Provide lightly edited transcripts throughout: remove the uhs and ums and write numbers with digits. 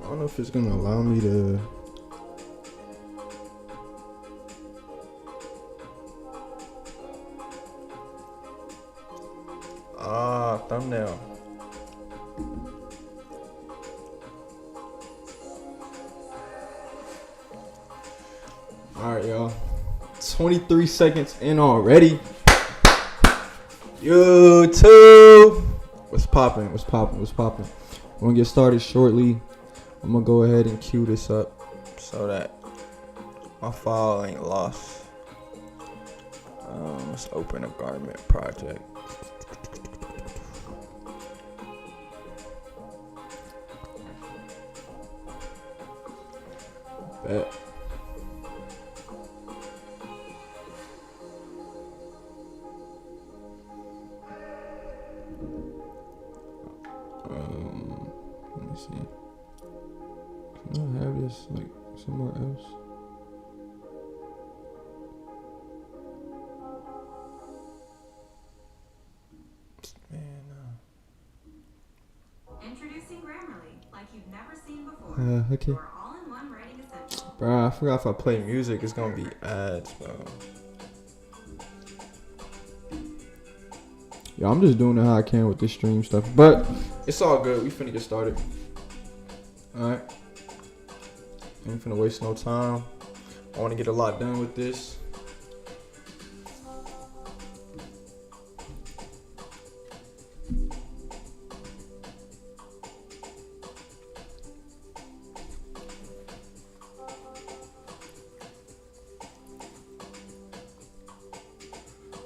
don't know if it's gonna allow me to. Thumbnail. Alright, y'all. 23 seconds in already. YouTube. What's poppin'? What's poppin'? What's poppin'? We're gonna get started shortly. I'm gonna go ahead and cue this up so that my file ain't lost. Let's open a garment project. Bet. Let me see. Can I have this like somewhere else? Man, Introducing Grammarly, like you've never seen before. okay. For all-in-one writing essentials. Bro, I forgot if I play music, it's gonna be ads, bro. Yeah, I'm just doing it how I can with this stream stuff, but it's all good. We finna get started. All right. Ain't finna waste no time. I want to get a lot done with this.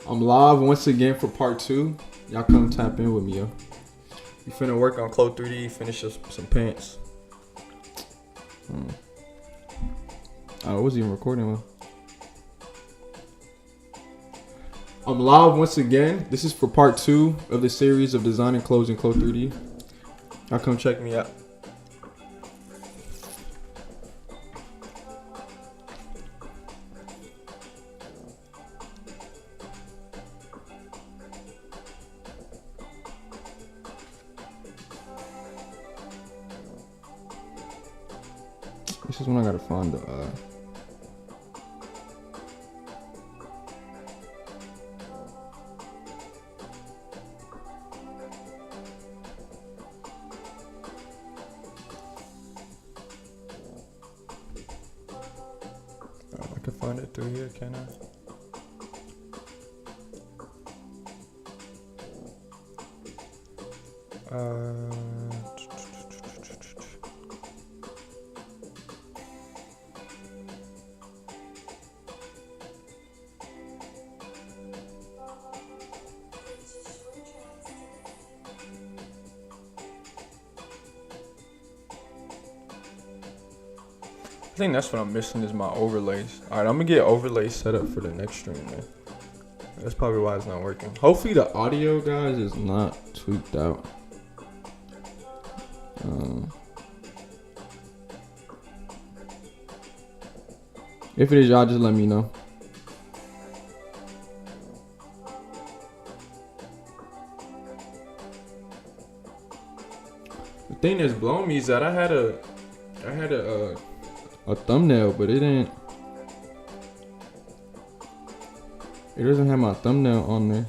I'm live once again for part 2. Y'all come tap in with me, yo. We finna work on CLO 3D, finish up some pants. I wasn't even recording one. I'm live once again. This is for part 2 of the series of designing clothes in CLO 3D. Y'all come check me out. This is when I gotta find the I can find it through here, can I? I think that's what I'm missing is my overlays. Alright, I'm gonna get overlays set up for the next stream, man. That's probably why it's not working. Hopefully the audio, guys, is not tweaked out. If it is, y'all just let me know. The thing that's blowing me is that I had a thumbnail, but it doesn't have my thumbnail on there.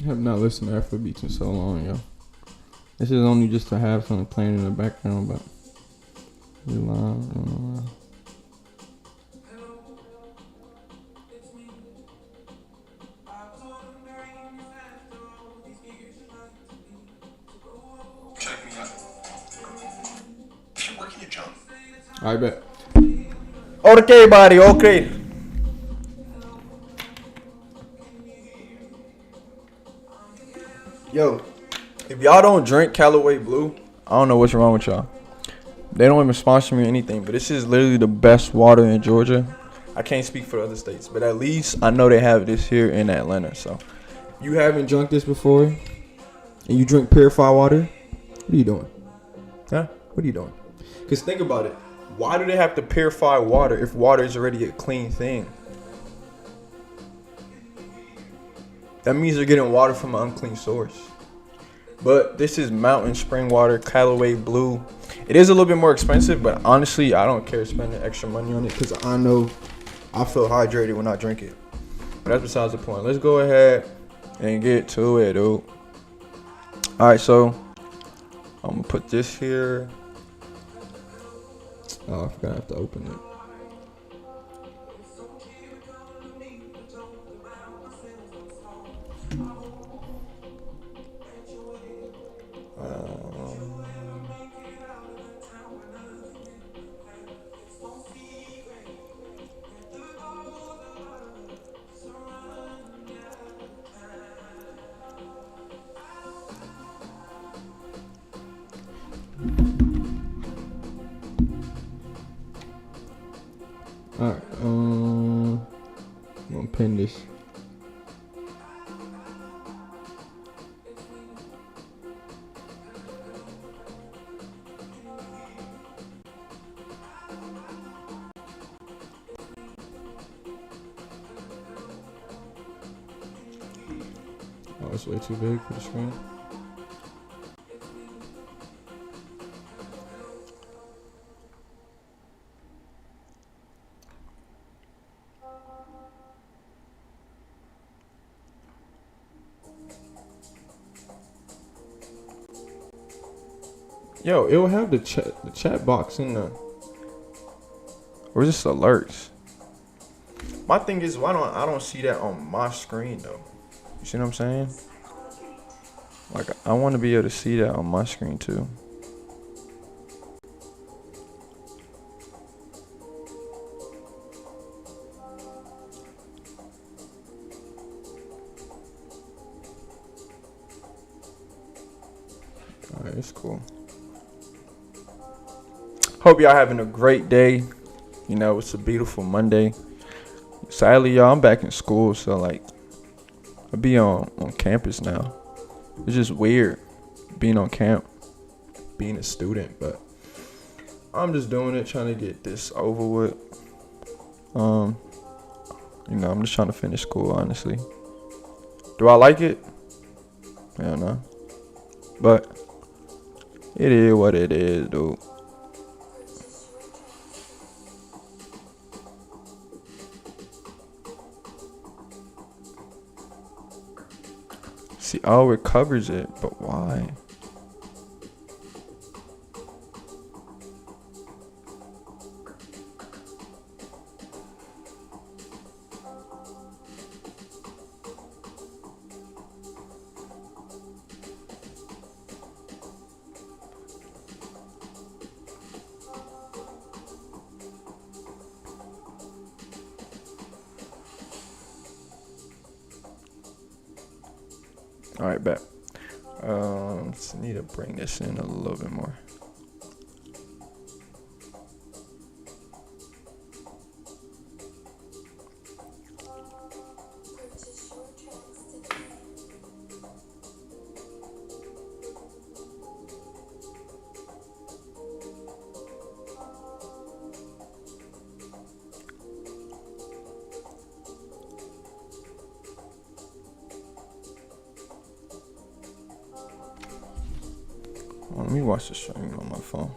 I have not listened to Afrobeats in so long, yo. This is only just to have something playing in the background, but we live. Check me out. If you're working your jump. I bet. Okay, buddy. Okay. Yo, if y'all don't drink Callaway Blue, I don't know what's wrong with y'all. They don't even sponsor me or anything, but this is literally the best water in Georgia. I can't speak for other states, but at least I know they have this here in Atlanta. So, if you haven't drunk this before, and you drink purified water, what are you doing? Huh? What are you doing? Because think about it. Why do they have to purify water if water is already a clean thing? That means they're getting water from an unclean source. But this is mountain spring water, Callaway Blue. It is a little bit more expensive, but honestly, I don't care spending extra money on it because I know I feel hydrated when I drink it. But that's besides the point. Let's go ahead and get to it, dude. Alright, so I'm gonna put this here. Oh, I forgot I have to open it. Alright, I'm gonna pin this. Oh, it's way too big for the screen. Yo, it will have the chat box in the. Or just alerts. My thing is, why don't I don't see that on my screen though? You see what I'm saying? Like, I want to be able to see that on my screen too. Alright, it's cool. Hope y'all having a great day. You know, it's a beautiful Monday. Sadly, y'all, I'm back in school, so like, I'll be on campus now. It's just weird being on camp, being a student, but I'm just doing it, trying to get this over with. You know, I'm just trying to finish school, honestly. Do I like it? I don't know. But it is what it is, dude. See, oh, it covers it, but why? All right, bet. Just need to bring this in a little bit more. Let me watch the stream on my phone.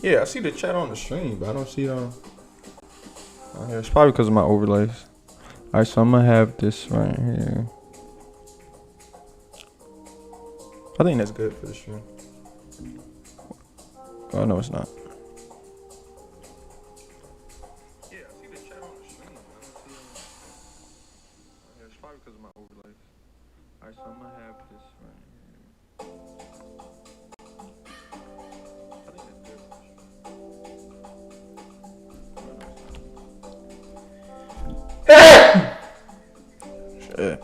Yeah, I see the chat on the stream, but I don't see it on. It's probably because of my overlays. Alright, so I'm gonna have this right here. I think that's good for the stream. Oh no, it's not. Yeah, I see the chat on the stream. I don't see it. It's probably because of my overlays. Alright, so I'm gonna have this right here. I think that's good for the stream. Shit.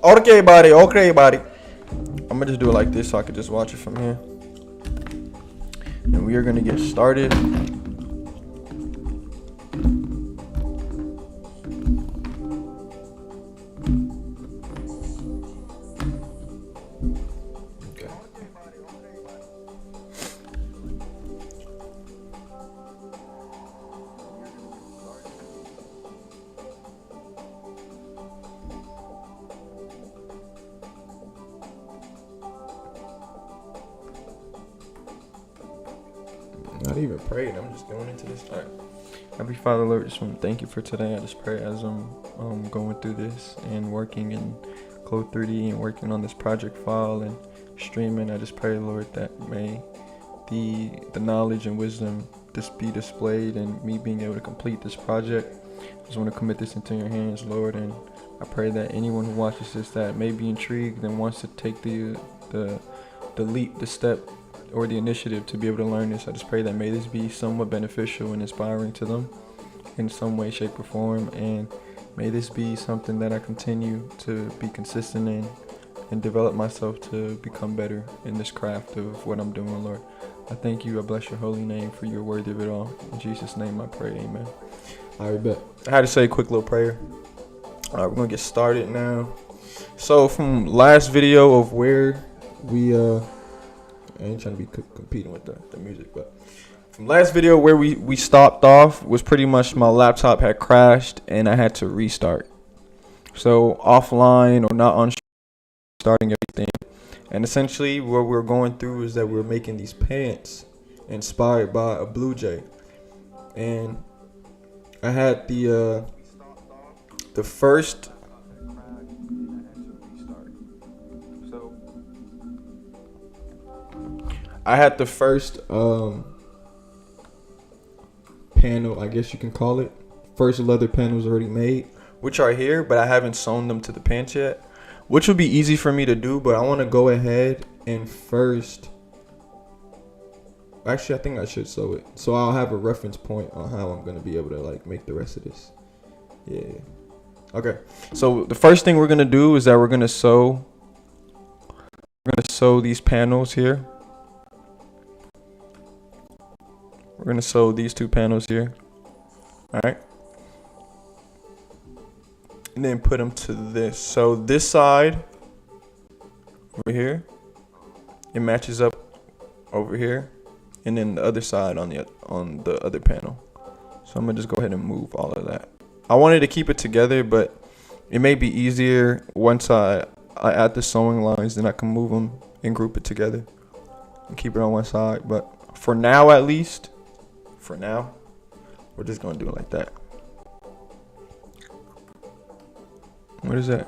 Okay, buddy. Okay, buddy. I'm gonna just do it like this so I can just watch it from here. And we are gonna get started. Okay. Not even prayed. I'm just going into this. All right. Happy Father, Lord, just want to thank you for today. I just pray as I'm going through this and working in Code 3D and working on this project file and streaming. I just pray, Lord, that may the knowledge and wisdom just be displayed and me being able to complete this project. I just want to commit this into your hands, Lord, and I pray that anyone who watches this that may be intrigued and wants to take the leap, the step, or the initiative to be able to learn this. I just pray that may this be somewhat beneficial and inspiring to them in some way, shape, or form, and may this be something that I continue to be consistent in and develop myself to become better in this craft of what I'm doing, Lord. I thank you. I bless your holy name, for you're worthy of it all. In Jesus' name I pray, amen. All right, bet. I had to say a quick little prayer. All right, we're going to get started now. So from last video of where we I ain't trying to be competing with the music, but from last video where we stopped off was pretty much my laptop had crashed and I had to restart. So offline or not on starting everything. And essentially what we're going through is that we're making these pants inspired by a blue jay. And I had the first panel, I guess you can call it. First leather panels already made, which are here, but I haven't sewn them to the pants yet, which would be easy for me to do, but I want to go ahead and first, actually I think I should sew it, so I'll have a reference point on how I'm going to be able to like make the rest of this. Yeah. Okay, so the first thing we're going to do is that we're going to sew these panels here. We're going to sew these two panels here. All right. And then put them to this. So this side over here, it matches up over here. And then the other side on the other panel. So I'm going to just go ahead and move all of that. I wanted to keep it together, but it may be easier once I add the sewing lines, then I can move them and group it together and keep it on one side. But for now, at least, we're just gonna do it like that. What is that?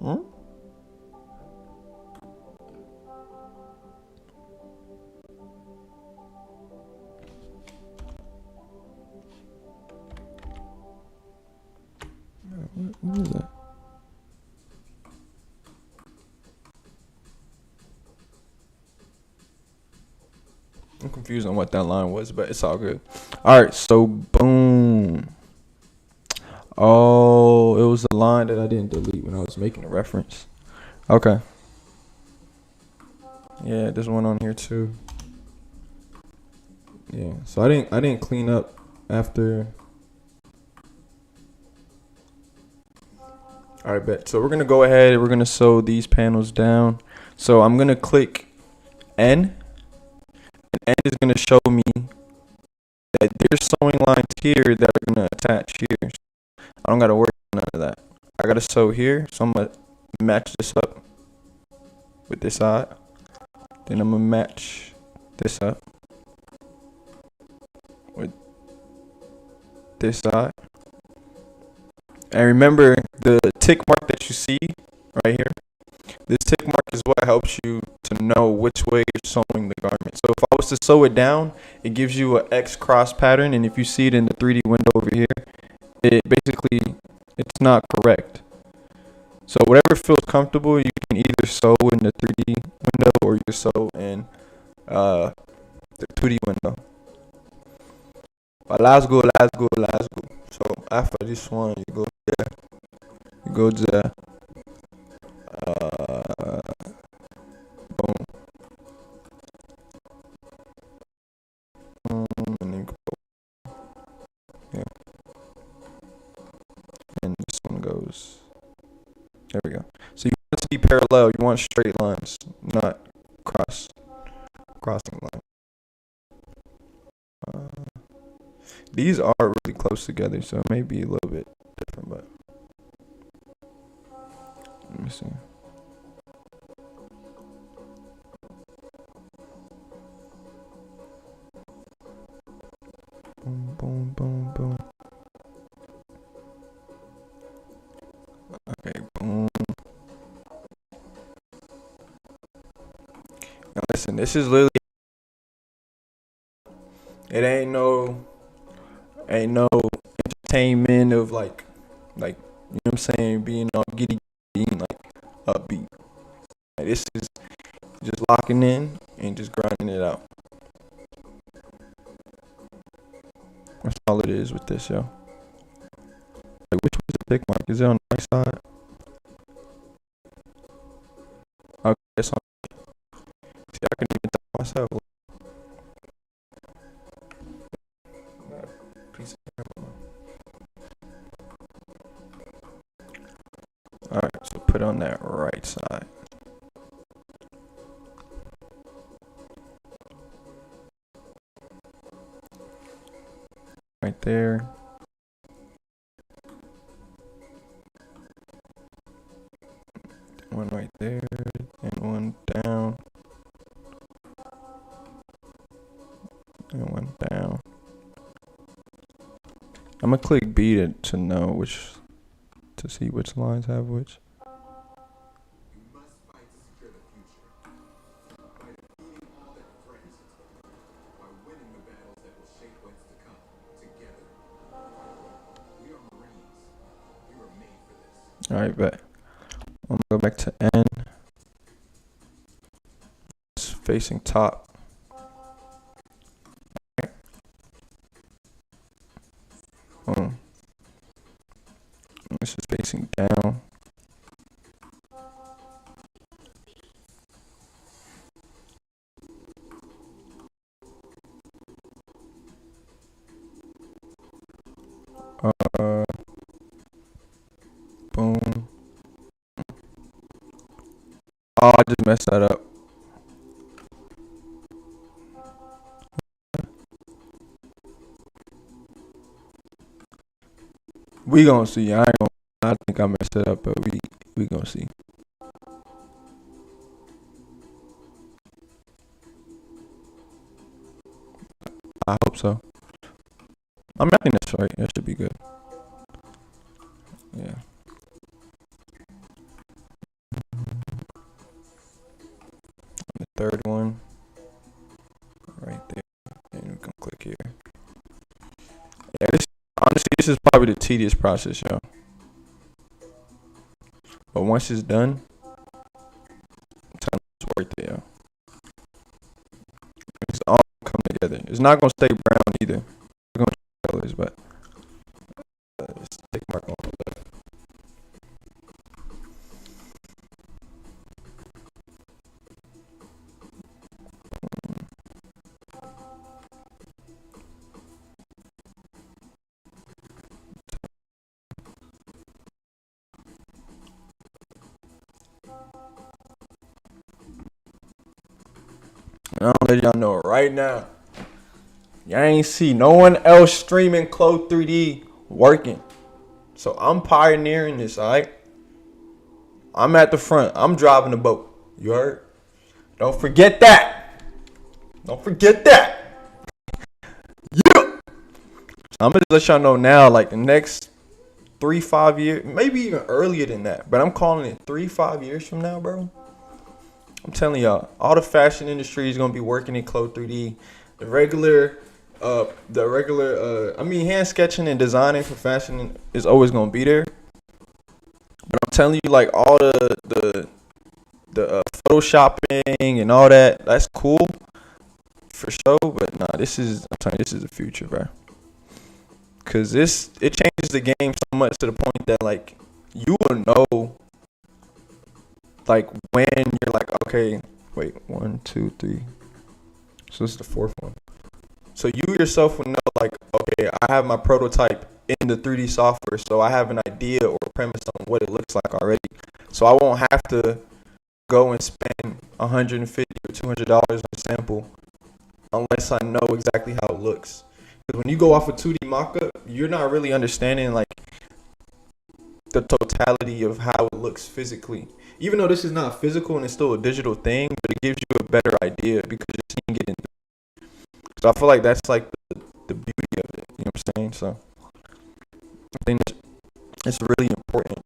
Hmm? What is that? I'm confused on what that line was, but it's all good. All right, so boom. Oh, it was a line that I didn't delete when I was making a reference. Okay. Yeah, there's one on here too. Yeah, so I didn't clean up after. All right, bet. So we're gonna go ahead and we're gonna sew these panels down. So I'm gonna click N. and it's gonna show me that there's sewing lines here that are gonna attach here. I don't gotta worry about none of that. I gotta sew here, so I'm gonna match this up with this side. Then I'm gonna match this up with this side. And remember the tick mark that you see right here. This tick mark is what helps you to know which way you're sewing the garment. So if I was to sew it down, it gives you an X cross pattern, and if you see it in the 3D window over here, it basically, it's not correct. So whatever feels comfortable, you can either sew in the 3D window or you can sew in the 2D window. But let's go. So after this one, you go there. You go there. Boom. And then go. Yeah. And this one goes. There we go. So you want it to be parallel. You want straight lines, not crossing lines. These are really close together, so it may be a little bit different, but let me see. Boom, boom, boom, boom. Okay, boom. Now listen, this is literally, it ain't no entertainment of like you know what I'm saying, being all giddy, being like upbeat. Like, this is just locking in and just grinding it out. That's all it is with this, yo. Like, which was the tick mark? Is it on the right side? Okay, it's on. See, I can even tell myself. Piece of camera. Alright, so put on that right side. Right there. One right there, and one down, and one down. I'm gonna click B to know to see which lines have which. You must fight to secure the future. By defeating all that threatens it. By winning the battles that will shape what's to come. Together. We are Marines. We were made for this. Alright, bet. I'm gonna go back to N. It's facing top. Boom. This is facing down. Boom. Oh, I just messed that up. We gonna see. I think I messed it up, but we gonna see. I hope so. I'm making this right. That should be good. Yeah. And the third one, right there, and we can click here. Yeah, honestly, this is probably the tedious process, y'all. But once it's done, it's worth it, yo. It's all come together. It's not gonna stay brown either. It's gonna change colors, but it's tick mark on the left. And I'm letting y'all know right now. Y'all ain't see no one else streaming CLO 3D working. So I'm pioneering this, alright? I'm at the front. I'm driving the boat. You heard? Don't forget that. Don't forget that. Yeah. I'm gonna let y'all know now, like the next 3-5 years, maybe even earlier than that. But I'm calling it 3-5 years from now, bro. I'm telling y'all, all the fashion industry is gonna be working in CLO 3D. I mean, hand sketching and designing for fashion is always gonna be there. But I'm telling you, like all the photoshopping and all that, that's cool for sure. But nah, I'm telling you, this is the future, bro. Cause it changes the game so much to the point that like you will know, like when you're like, okay, wait, 1, 2, 3. So this is the fourth one. So you yourself will know, like, okay, I have my prototype in the 3D software, so I have an idea or a premise on what it looks like already. So I won't have to go and spend $150 or $200 on a sample unless I know exactly how it looks. Because when you go off a 2D mockup, you're not really understanding like the totality of how it looks physically. Even though this is not physical and it's still a digital thing, but it gives you a better idea because you're seeing it in. So I feel like that's like the beauty of it. You know what I'm saying? So I think it's really important.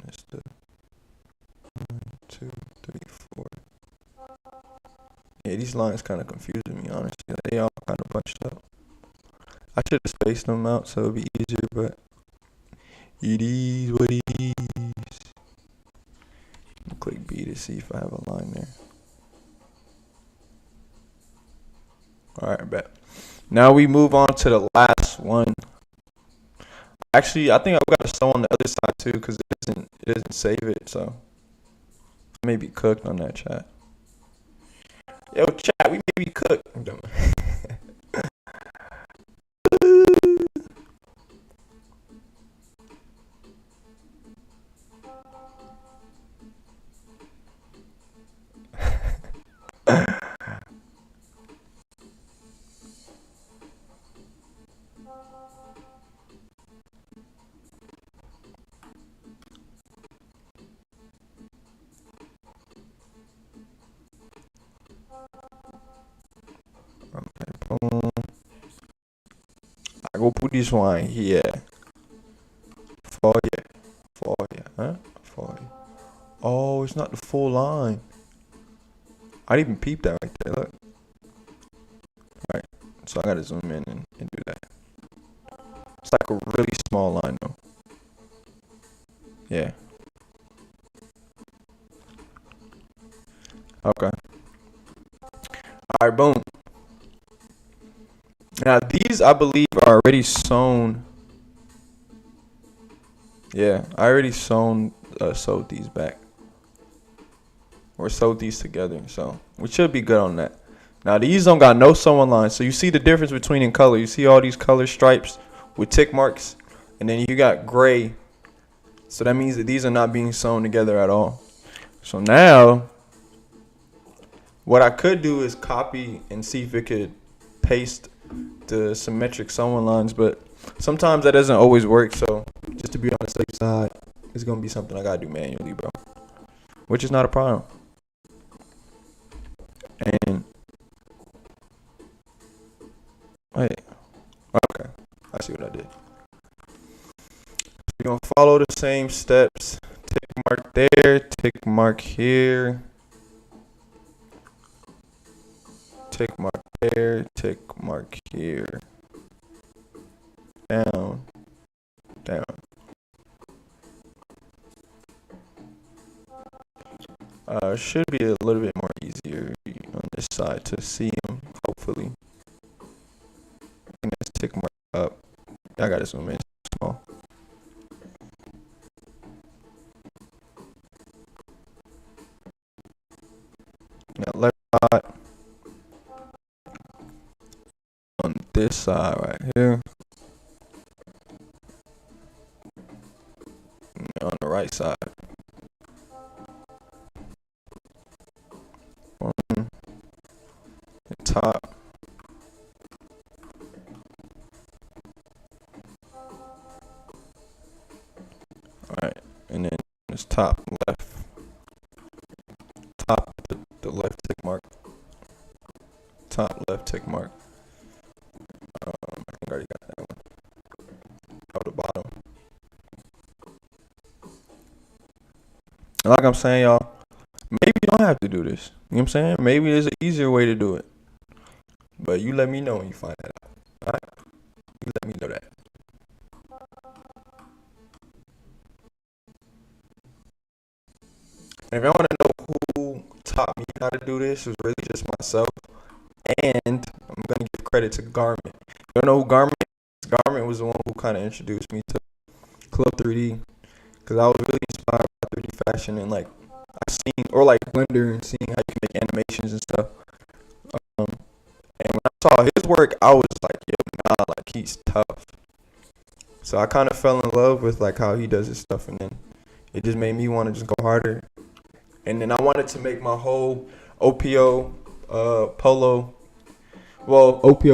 It's the 1, 2, 3, 4. Yeah, these lines kind of confusing me, honestly. They all kind of bunched up. I should have spaced them out so it'd be easier, but it is what it is. I'll click B to see if I have a line there. Alright, bet. Now we move on to the last one. Actually, I think I've got a stone on the other side too, because it doesn't save it, so I may be cooked on that, chat. Yo, chat, we may be cooked. I'm done. I go put this one here. For you, huh? For you. Oh, it's not the full line. I didn't even peep that right there. Look. Alright, so I gotta zoom in and do that. It's like a really small line though. Yeah. Okay. Alright, boom. Now these I believe are already sewn. Yeah, I already sewed these back. Or sewed these together, so we should be good on that. Now these don't got no sewing lines, so you see the difference between in color. You see all these color stripes with tick marks, and then you got gray. So that means that these are not being sewn together at all. So now, what I could do is copy and see if it could paste the symmetric sewing lines, but sometimes that doesn't always work. So just to be on the safe side, it's gonna be something I gotta do manually, bro. Which is not a problem. And wait, okay, I see what I did. We're gonna follow the same steps. Tick mark there, tick mark here, tick mark there, tick mark here, down, down. Should be a little bit more easier on this side to see them, hopefully. And let's tick mark up. I gotta zoom in small. Now left side on this side right here. And on the right side. top left, top the left tick mark, top left tick mark. I think I already got that one. Oh, the bottom. And like I'm saying, y'all, maybe you don't have to do this. You know what I'm saying? Maybe there's an easier way to do it. But you let me know when you find that out. Alright? You let me know that. And if y'all want to know who taught me how to do this, it was really just myself. And I'm going to give credit to Garment. You don't know who Garment is? Garment was the one who kind of introduced me to CLO 3D. Because I was really inspired by 3D fashion and like I seen, or like Blender and seeing how you make animations and stuff. And when I saw his work, I was like, yo, nah, like he's tough. So I kind of fell in love with like how he does his stuff, and then it just made me want to just go harder. And then I wanted to make my whole OPO OPO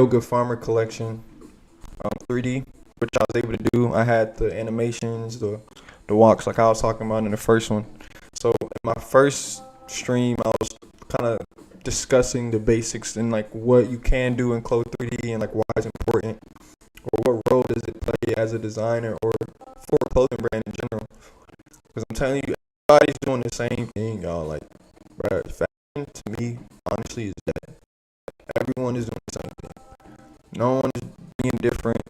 Good Farmer collection 3D, which I was able to do. I had the animations, the walks like I was talking about in the first one. So in my first stream, I was kind of discussing the basics and like what you can do in CLO 3D and like why it's important, or what role does it play as a designer or for a clothing brand in general. Because I'm telling you, everybody's doing the same thing, y'all. Like, bro, fashion to me, honestly, is dead. Everyone is doing the same thing. No one is being different,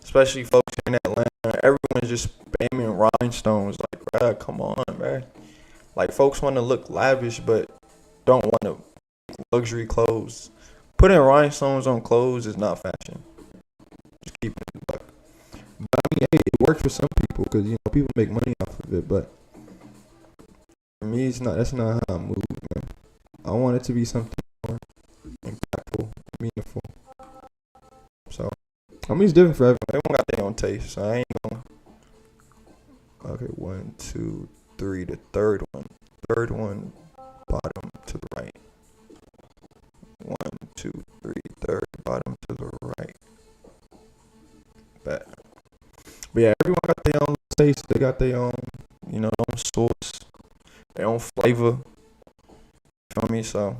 especially folks here in Atlanta. Everyone's just spamming rhinestones. Like, bro, come on, bro. Like, folks want to look lavish, but don't want to luxury clothes. Putting rhinestones on clothes is not fashion. Just keep it in the buck. But I mean, hey, it works for some people because you know people make money off of it. But for me, it's not. That's not how I move, man. I want it to be something more impactful, meaningful. So, I mean, it's different for everyone. Everyone got their own taste. So I ain't gonna. Okay, 1, 2, 3. The third one. Third one, bottom to the right. 1, 2, 3. Third bottom to the right. But yeah, everyone got their own taste. They got their own, own sauce, their own flavor. You feel me? So,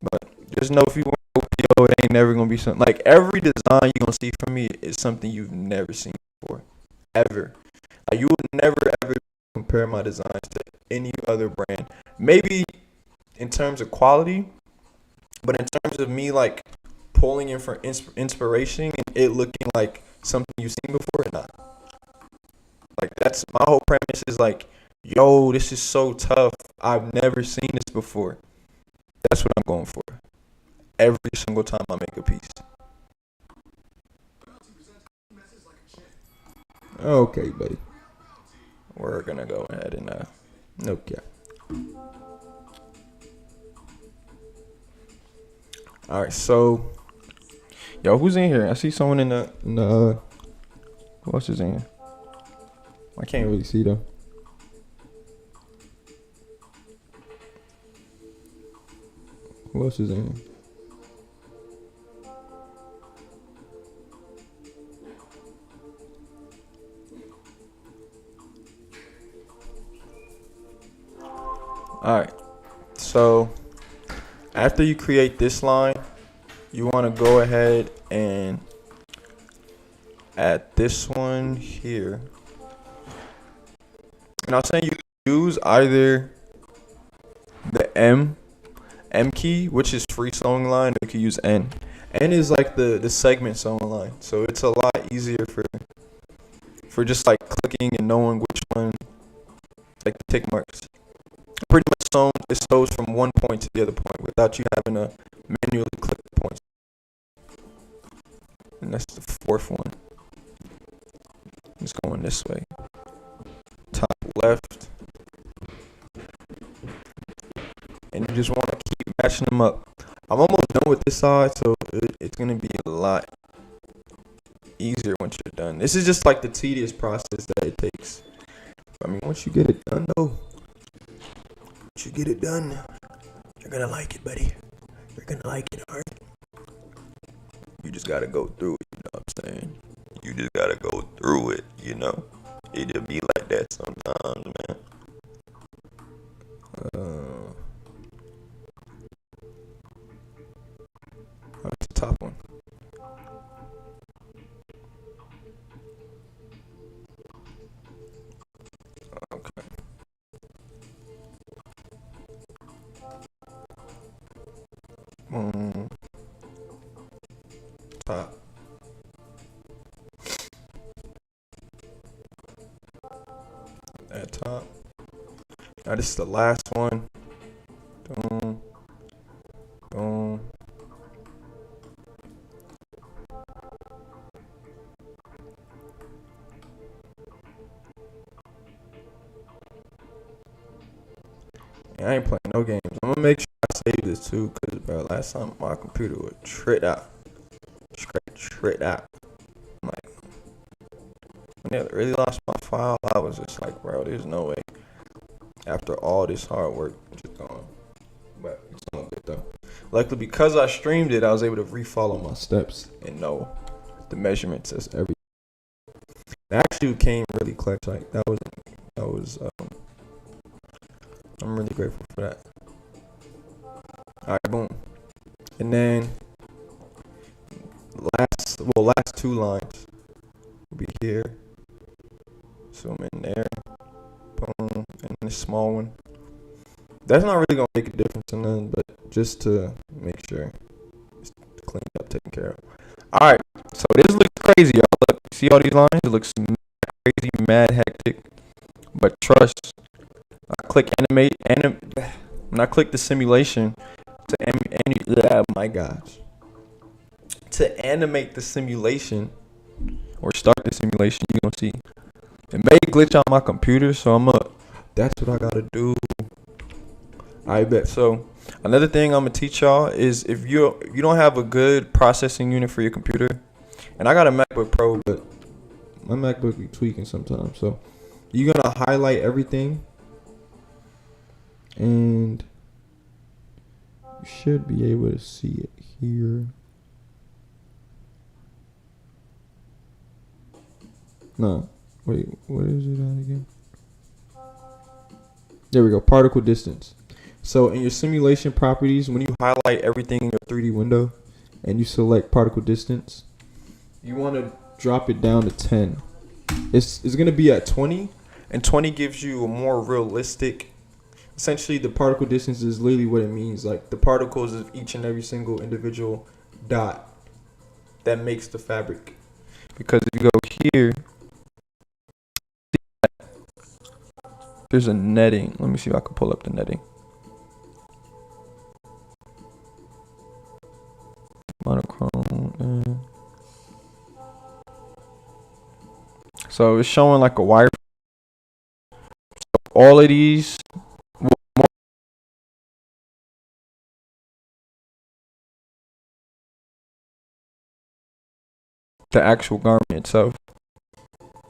but just know if you want OPO, it ain't never gonna be something like every design you gonna see from me is something you've never seen before, ever. Like you would never ever compare my designs to any other brand. Maybe in terms of quality, but in terms of me like pulling in for inspiration and it looking like something you've seen before, not. Like that's my whole premise is like, yo, this is so tough. I've never seen this before. That's what I'm going for. Every single time I make a piece. Okay, buddy. We're gonna go ahead and okay. All right, so yo, who's in here? I see someone in the who else is in here? I can't really see them. Who else is in here? All right, so after you create this line, you want to go ahead and add this one here. And I was saying you can use either the M key, which is free sewing line, or you can use N. N is like the segment sewing line, so it's a lot easier for just like clicking and knowing which one, like the tick marks. Pretty much it sews from one point to the other point without you having to manually click the points. And that's the fourth one. It's going this way. Top left. And you just want to keep matching them up. I'm almost done with this side, so it's going to be a lot easier once you're done. This is just like the tedious process that it takes. I mean, once you get it done, though, once you get it done, you're going to like it, buddy. You're going to like it, alright? You just got to go through it, you know what I'm saying? You just got to go through it, you know? It'll be like ahead sometimes, man. What's the top one? Okay. Top. At top. Now this is the last one. Boom. Boom. Yeah, I ain't playing no games. I'm gonna make sure I save this too, cause bro, last time my computer was tripped out. Straight tripped out. I'm like, when they really lost my file, I was just like, bro, there's no way. After all this hard work, it's just gone. But it's all good though. Luckily, because I streamed it, I was able to refollow my steps and know the measurements as everything. It actually came really clutch. Like that was. I'm really grateful for that. All right, boom. And then last two lines will be here. Zoom in there. Boom. And this small one. That's not really gonna make a difference in none, but just to make sure it's cleaned up, taken care of. All right. So this looks crazy, y'all. Look, see all these lines? It looks mad crazy, mad hectic. But trust. I click animate, when I click the simulation oh my gosh, to animate the simulation or start the simulation, you gonna see it may glitch on my computer, so that's what I gotta do. I bet. So another thing I'm gonna teach y'all is if you don't have a good processing unit for your computer, and I got a MacBook Pro, but my MacBook be tweaking sometimes, so you're gonna highlight everything. And you should be able to see it here. No, wait, what is it at again? There we go, particle distance. So in your simulation properties, when you highlight everything in your 3D window and you select particle distance, you want to drop it down to 10. It's going to be at 20, and 20 gives you a more realistic. Essentially, the particle distance is literally what it means. Like the particles of each and every single individual dot that makes the fabric. Because if you go here, there's a netting. Let me see if I can pull up the netting. Monochrome. So it's showing like a wire. So all of these. The actual garment itself.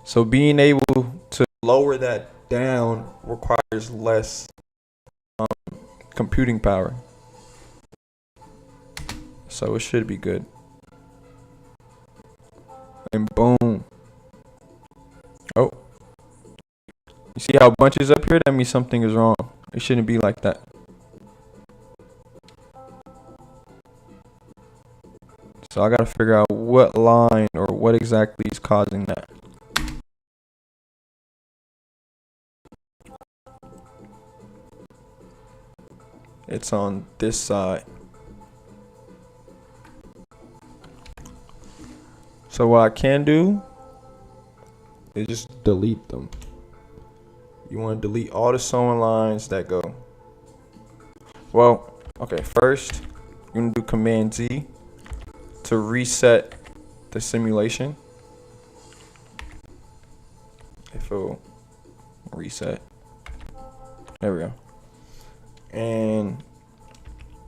So being able to lower that down requires less computing power. So it should be good. And boom. Oh. You see how bunches up here? That means something is wrong. It shouldn't be like that. So I gotta figure out what line or what exactly is causing that. It's on this side. So what I can do is just delete them. You want to delete all the sewing lines that go. Well, okay, first you're gonna do Command Z to reset the simulation. If it'll reset. There we go. And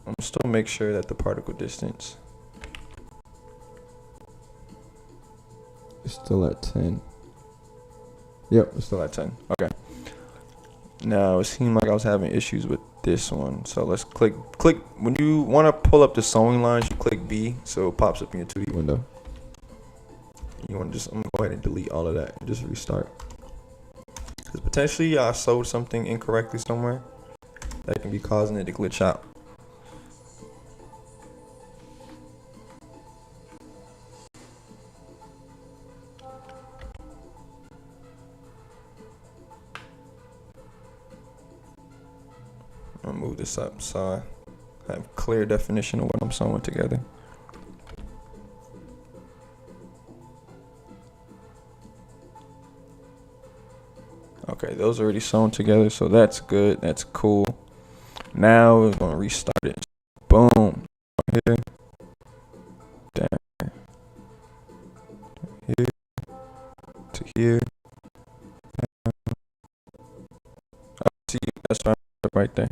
I'm still make sure that the particle distance is still at 10. Yep, it's still at 10. Okay. Now it seemed like I was having issues with this one. So let's click when you want to pull up the sewing lines, you click B so it pops up in your 2D window. You want to I'm gonna go ahead and delete all of that and just restart. Because potentially I sewed something incorrectly somewhere that can be causing it to glitch out. I'll move this up so I have clear definition of what I'm sewing together. Okay, those are already sewn together, so that's good. That's cool. Now we're gonna restart it. Boom. Here. Down. Here. To here. Oh, see, that's right there.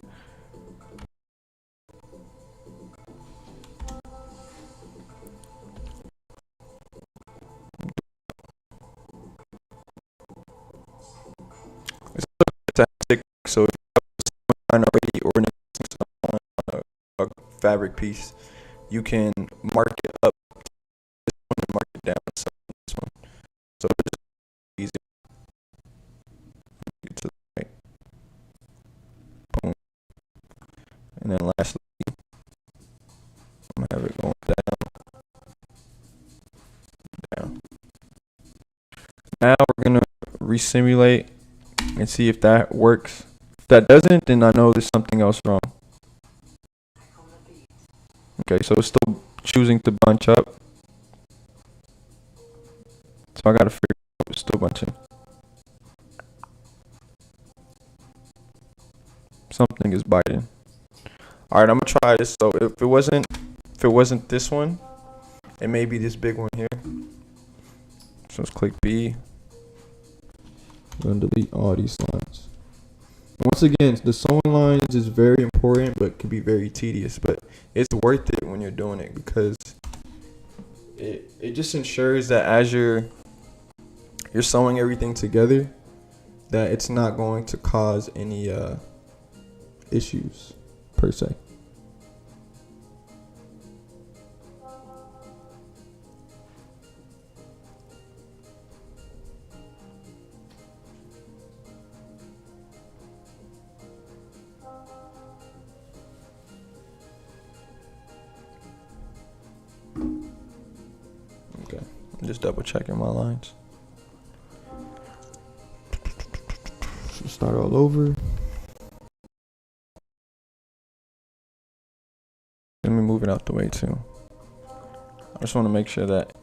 It's fantastic. So if you find already or a fabric piece, you can mark it up and mark it down. So this one, so it's easy. Get to the right. Boom. And then lastly, I'm gonna have it going down. Now we're gonna resimulate and see if that works. If that doesn't, then I know there's something else wrong. Okay, so it's still choosing to bunch up. So I gotta figure out it's still bunching. Something is biting. Alright, I'm gonna try this. So if it wasn't this one, it may be this big one here. So let's click B. I'm gonna delete all these lines. Once again, the sewing lines is very important, but can be very tedious. But it's worth it when you're doing it because it just ensures that as you're sewing everything together, that it's not going to cause any issues per se. Okay, I'm just double checking my lines. Start all over. Let me move it out the way too. I just want to make sure that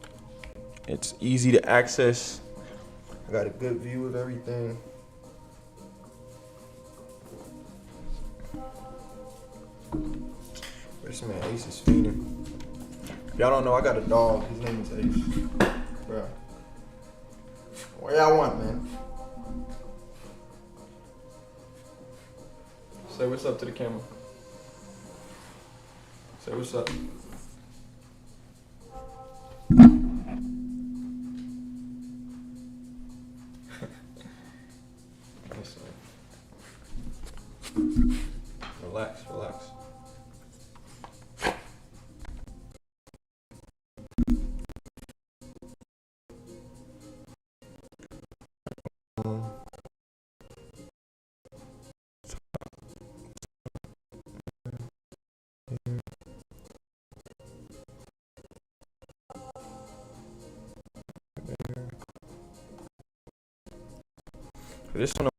it's easy to access. I got a good view of everything. This man Ace is feeding. If y'all don't know, I got a dog. His name is Ace. Bro. What y'all want, man? Say what's up to the camera. Say what's up. Relax, relax. For this one,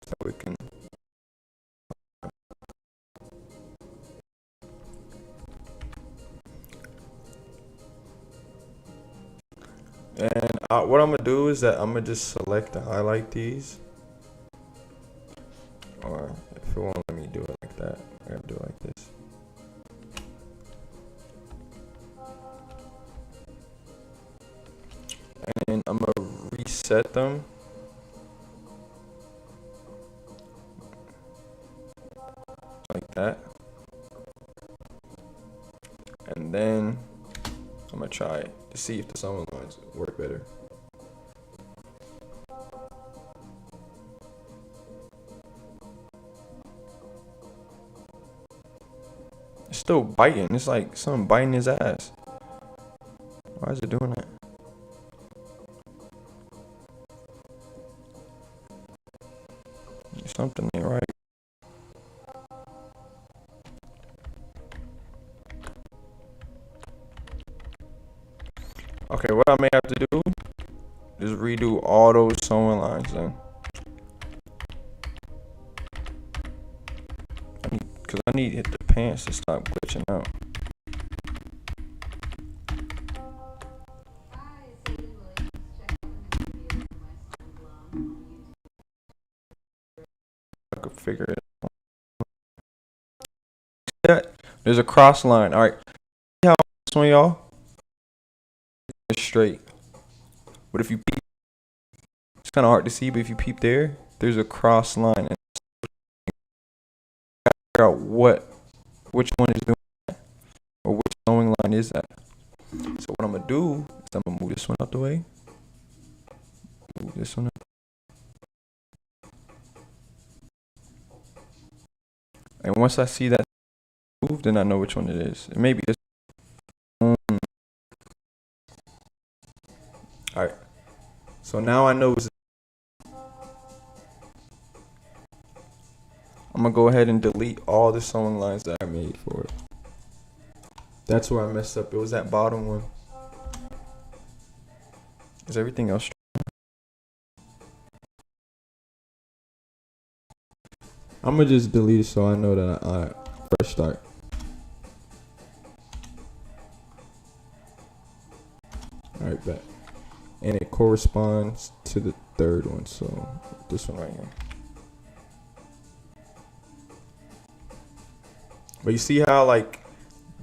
so we can. And what I'm gonna do is that I'm gonna just select and highlight these. Or if it won't let me do it like that, I gotta do it like this. And I'm gonna reset them. Like that. And then I'm gonna try it to see if the sewing lines work better. It's still biting. It's like something biting his ass. Why is it doing that? Something ain't right. Okay, what I may have to do is redo all those sewing lines then. Because I need the pants to stop glitching out. I could figure it out. There's a cross line. All right. See how this one, y'all? It's straight. But if you peep, it's kind of hard to see, but if you peep there, there's a cross line. And figure out which one is doing that, or which sewing line is that. So what I'm gonna do is I'm gonna move this one out the way. Move this one up. And once I see that move, then I know which one it is. It may be this one. Alright. So now I know it's. I'm gonna go ahead and delete all the sewing lines that I made for it. That's where I messed up. It was that bottom one. Is everything else? I'm gonna just delete it so I know that I fresh start. Alright, bet. And it corresponds to the third one, so this one right here. But you see how, like,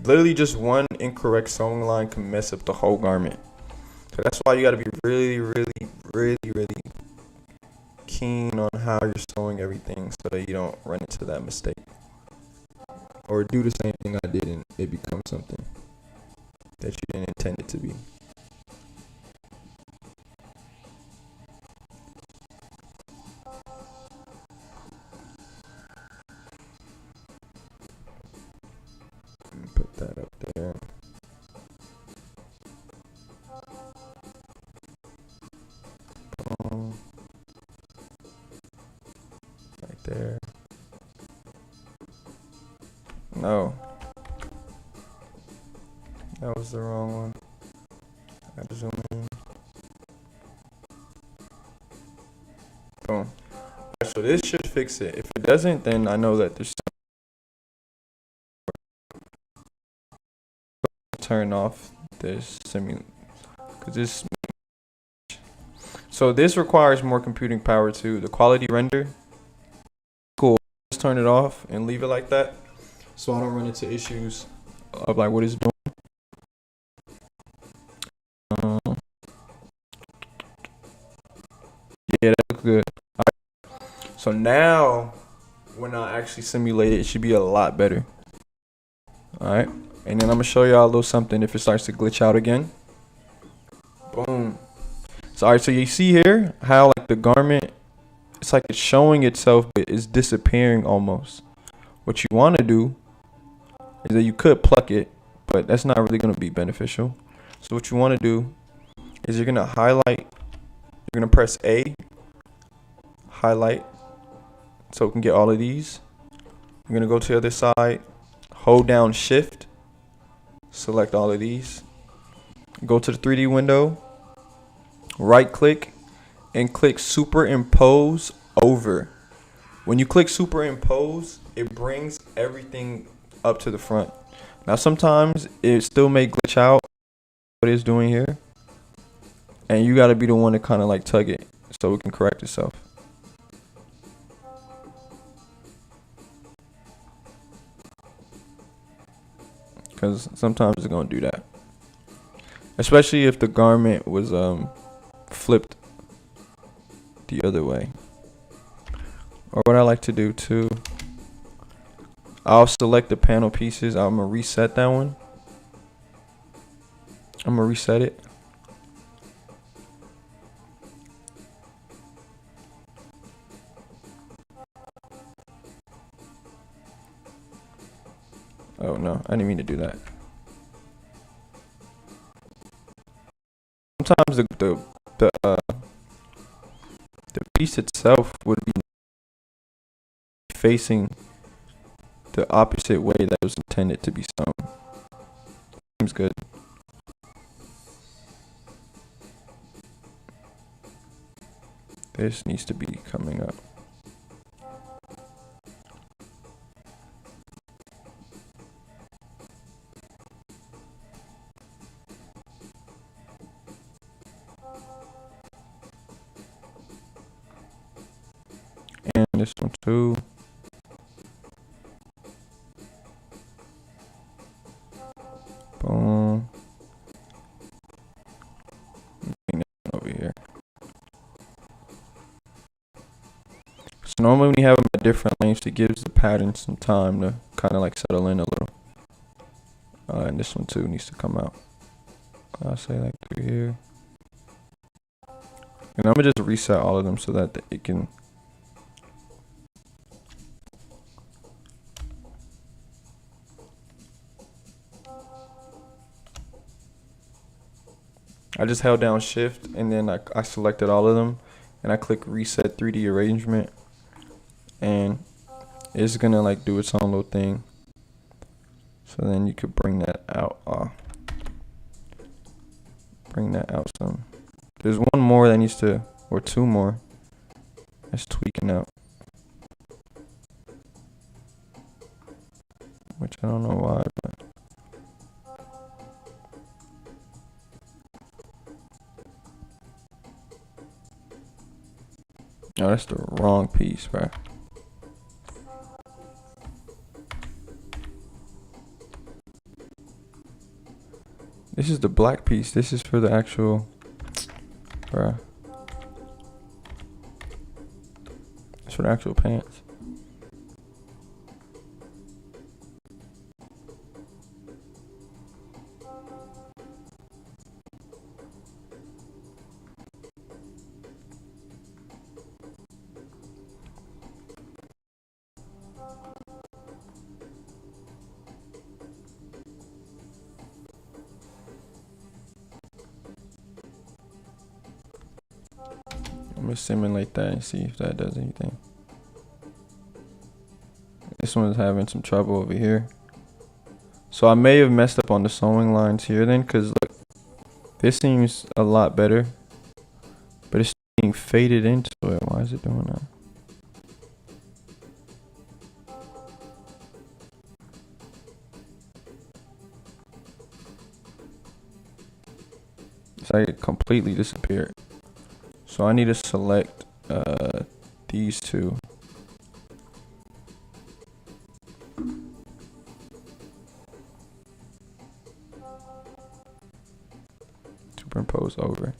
literally just one incorrect sewing line can mess up the whole garment. So that's why you gotta be really keen on how you're sewing everything so that you don't run into that mistake. Or do the same thing I did and it becomes something that you didn't intend it to be. Put that up there. Right there. No. That was the wrong one. I gotta zoom in. Boom. So this should fix it. If it doesn't, then I know that there's turn off this simulate because this. So this requires more computing power too. The quality render. Cool. Just turn it off and leave it like that, so I don't run into issues of like what it's doing. Yeah, that looks good. All right. So now, when I actually simulate it, it should be a lot better. All right, and then I'm gonna show y'all a little something if it starts to glitch out again. Boom. So all right, so you see here how like the garment, it's like it's showing itself, but it's disappearing almost. What you want to do is that you could pluck it, but that's not really gonna be beneficial. So what you want to do is you're gonna highlight. You're gonna press A. Highlight, so we can get all of these. You're gonna go to the other side, hold down shift, select all of these, go to the 3D window, right click and click superimpose over. When you click superimpose, it brings everything up to the front. Now sometimes it still may glitch out what it's doing here, and you got to be the one to kind of like tug it so it can correct itself. Because sometimes it's going to do that. Especially if the garment was flipped the other way. Or what I like to do too, I'll select the panel pieces. I'm going to reset that one. I'm going to reset it. Oh no, I didn't mean to do that. Sometimes the piece itself would be facing the opposite way that it was intended to be sewn. Seems good. This needs to be coming up. And this one too. Boom. Bring that over here. So normally when you have them at different lengths, it gives the pattern some time to kind of like settle in a little. And this one too needs to come out. I'll say like through here. And I'm gonna just reset all of them so that it can. I just held down shift and then I selected all of them and I click reset 3D arrangement and it's gonna like do its own little thing. So then you could bring that out. Bring that out some. There's one more that needs to, or two more. That's tweaking out. Which I don't know why, but. No, that's the wrong piece, bro. This is the black piece. This is for the actual, bruh. It's for the actual pants. I'm gonna simulate that and see if that does anything. This one is having some trouble over here. So I may have messed up on the sewing lines here then, because look, this seems a lot better, but it's being faded into it. Why is it doing that? It's like it completely disappeared. So I need to select these two. Superimpose over.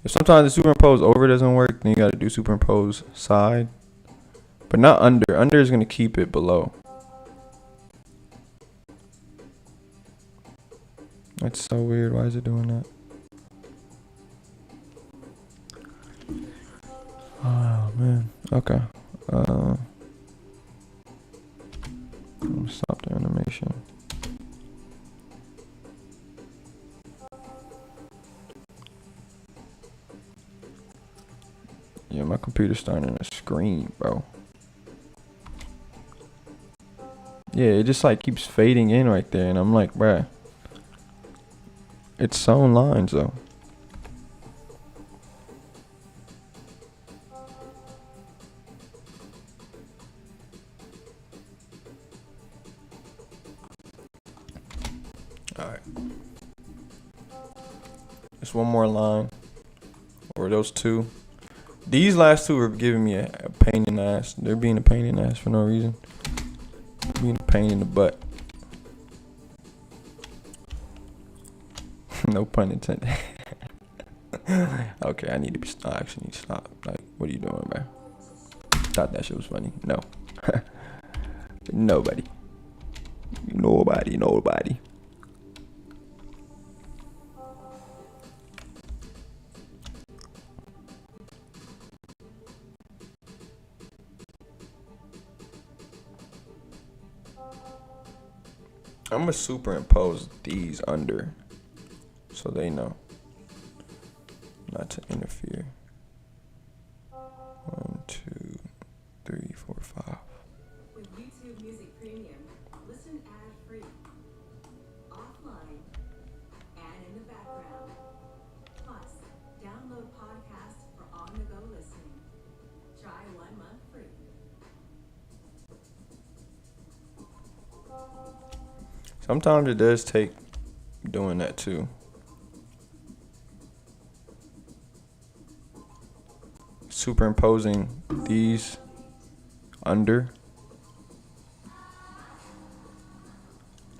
If sometimes the superimpose over doesn't work, then you gotta do superimpose side. But not under. Under is gonna keep it below. That's so weird. Why is it doing that? Oh man. Okay. I'm gonna stop the animation. Yeah, my computer's starting to scream, bro. Yeah, it just like keeps fading in right there, and I'm like, bruh. It's sewn lines though. Alright. Just one more line. Or those two. These last two are giving me a pain in the ass. They're being a pain in the ass for no reason. Being a pain in the butt. No pun intended. Okay, I need to be. I actually need to stop. Like, what are you doing, man? Thought that shit was funny. No. Nobody. Nobody. I'm gonna superimpose these under so they know not to interfere. 1, 2, 3, 4, 5. Sometimes it does take doing that too. Superimposing these under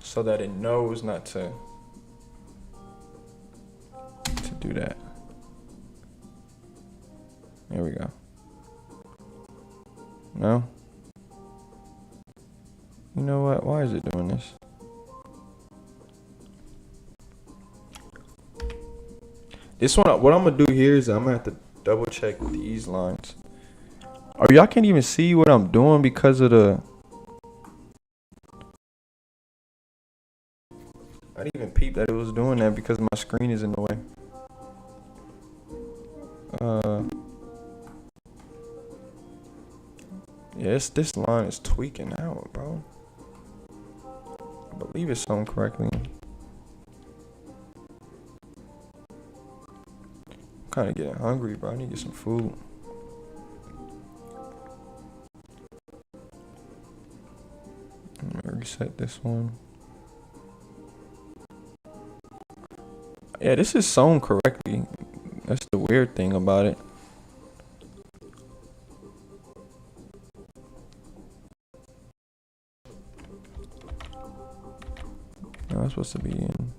so that it knows not to do that. There we go. No? You know what? Why is it doing this? This one, what I'm gonna do here is I'm gonna have to double check these lines. Oh, y'all can't even see what I'm doing because of the. I didn't even peep that it was doing that because my screen is in the way. Yes, this line is tweaking out, bro. I believe it's sewn correctly. I'm kind of getting hungry, bro. I need to get some food. I'm gonna reset this one. Yeah, this is sewn correctly. That's the weird thing about it. No, it's supposed to be in.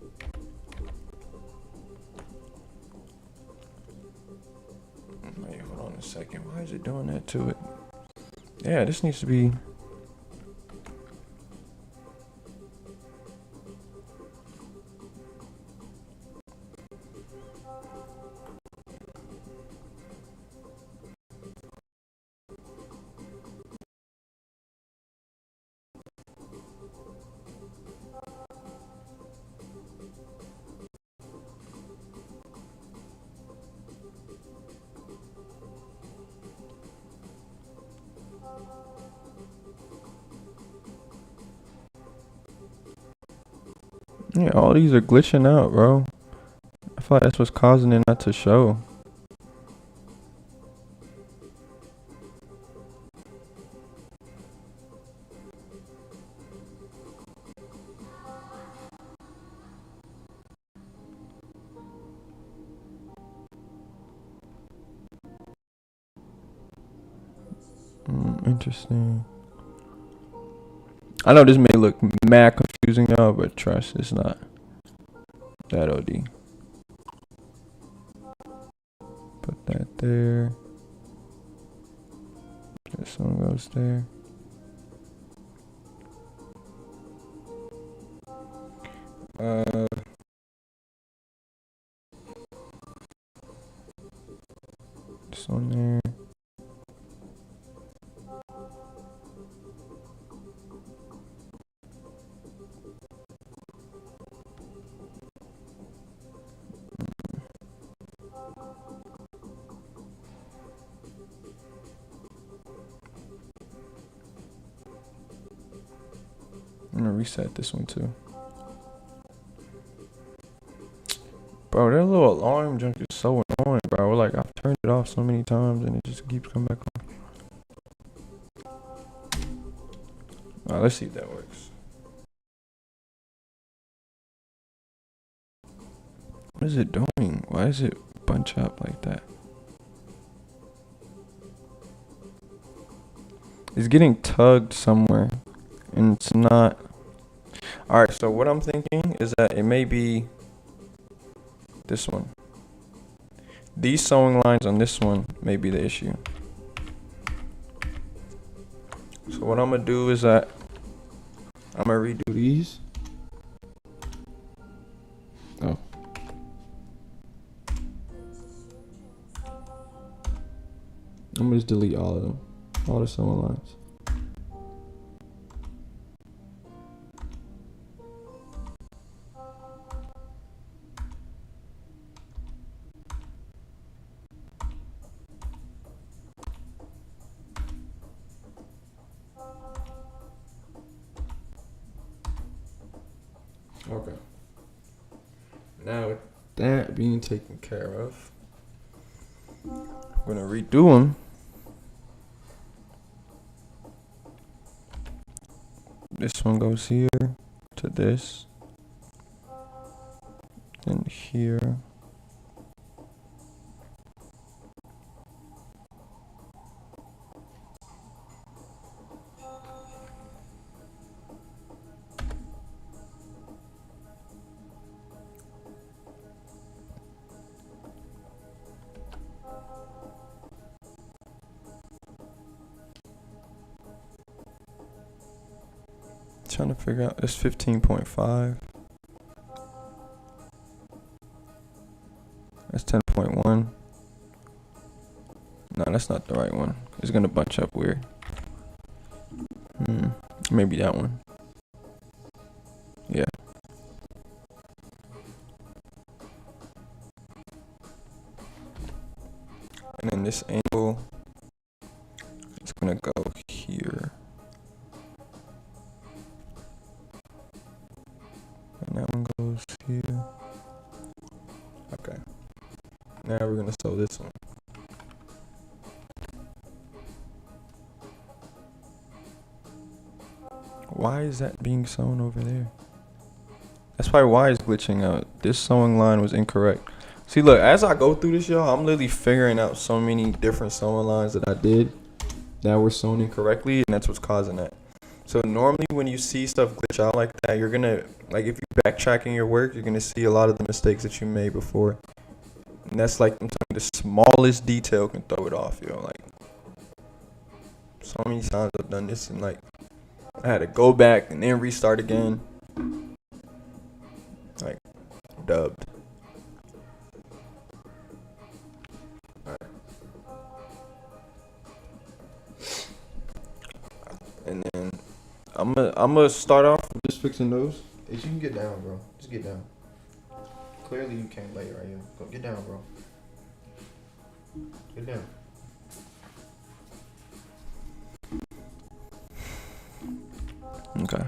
Wait, hold on a second. Why is it doing that to it? Yeah, this needs to be. Yeah, all these are glitching out, bro. I feel like that's what's causing it not to show. Interesting. I know this may look mad confusing, y'all, but trust, it's not that OD. Put that there. This one goes there. This one there. I'm gonna reset this one too. Bro, that little alarm junk is so annoying, bro. Like, I've turned it off so many times and it just keeps coming back on. Alright, let's see if that works. What is it doing? Why is it bunch up like that? It's getting tugged somewhere and it's not. Alright, so what I'm thinking is that it may be this one. These sewing lines on this one may be the issue. So what I'm gonna do is that I'm gonna redo these. Oh. I'm gonna just delete all of them. All the sewing lines. Okay. Now with that being taken care of, I'm gonna redo them. This one goes here to to this, then here. Trying to figure out, it's 15.5. That's 10.1. No, that's not the right one. It's gonna bunch up weird. Maybe that one. Yeah. And then this angle, it's gonna go here. And that one goes here. Okay. Now we're gonna sew this one. Why is that being sewn over there? That's probably why it's glitching out. This sewing line was incorrect. See, look, as I go through this, y'all, I'm literally figuring out so many different sewing lines that I did that were sewn incorrectly, and that's what's causing that. So normally when you see stuff glitch out like that, you're gonna, like, if you're backtracking your work, you're gonna see a lot of the mistakes that you made before. And that's like, I'm telling you, the smallest detail can throw it off, yo. Like, so many times I've done this, and like, I had to go back and then restart again. Like, dubbed. Alright. And then I'm gonna start off with just fixing those. Hey, you can get down, bro. Just get down. Clearly you can't lay right here. Go get down, bro. Get down. Okay.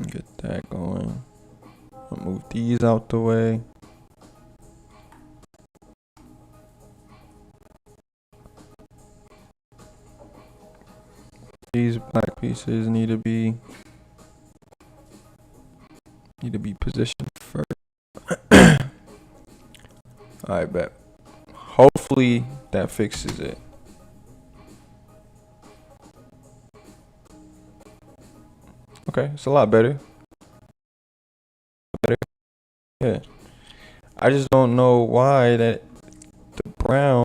Get that going. I'll move these out the way. These black pieces need to be positioned first. Alright, bet. Hopefully that fixes it. Okay, it's a lot better. Yeah. I just don't know why that the brown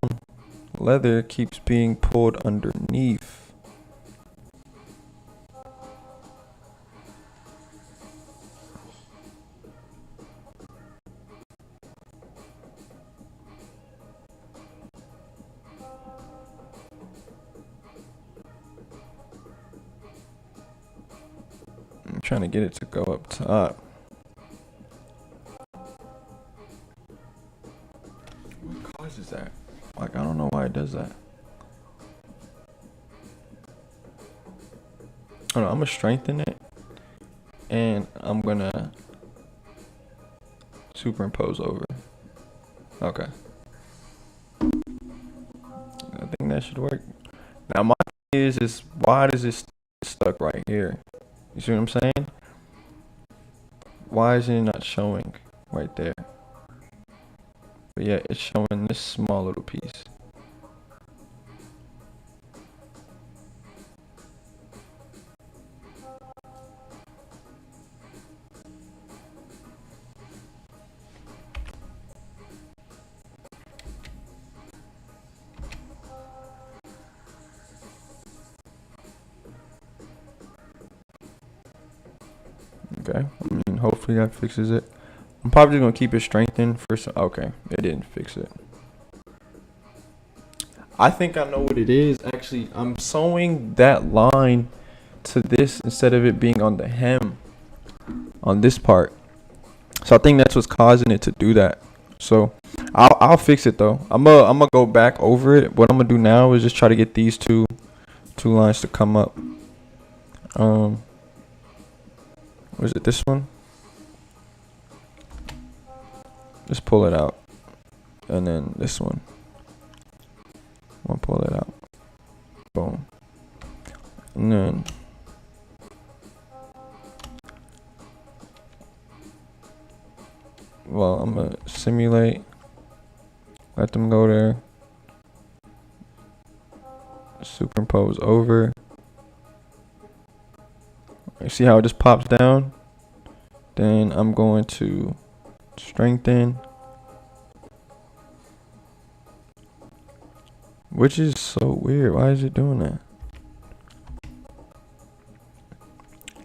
leather keeps being pulled underneath. I'm trying to get it to go up top. What causes that? Like, I don't know why it does that. I don't know, I'm gonna strengthen it, and I'm gonna superimpose over. Okay. I think that should work. Now my thing is why does this stuck right here? You see what I'm saying? Why is it not showing right there? But yeah, it's showing this small little piece. Okay, I mean, hopefully that fixes it. I'm probably gonna keep it strengthened for some. Okay, it didn't fix it. I think I know what it is. Actually, I'm sewing that line to this instead of it being on the hem on this part. So I think that's what's causing it to do that. So I'll fix it though. I'm gonna go back over it. What I'm gonna do now is just try to get these two lines to come up. Was it this one? Just pull it out, and then this one. I'll pull it out. Boom. And then well, I'm gonna simulate, let them go there, superimpose over. You see how it just pops down? Then I'm going to strengthen, which is so weird. Why is it doing that?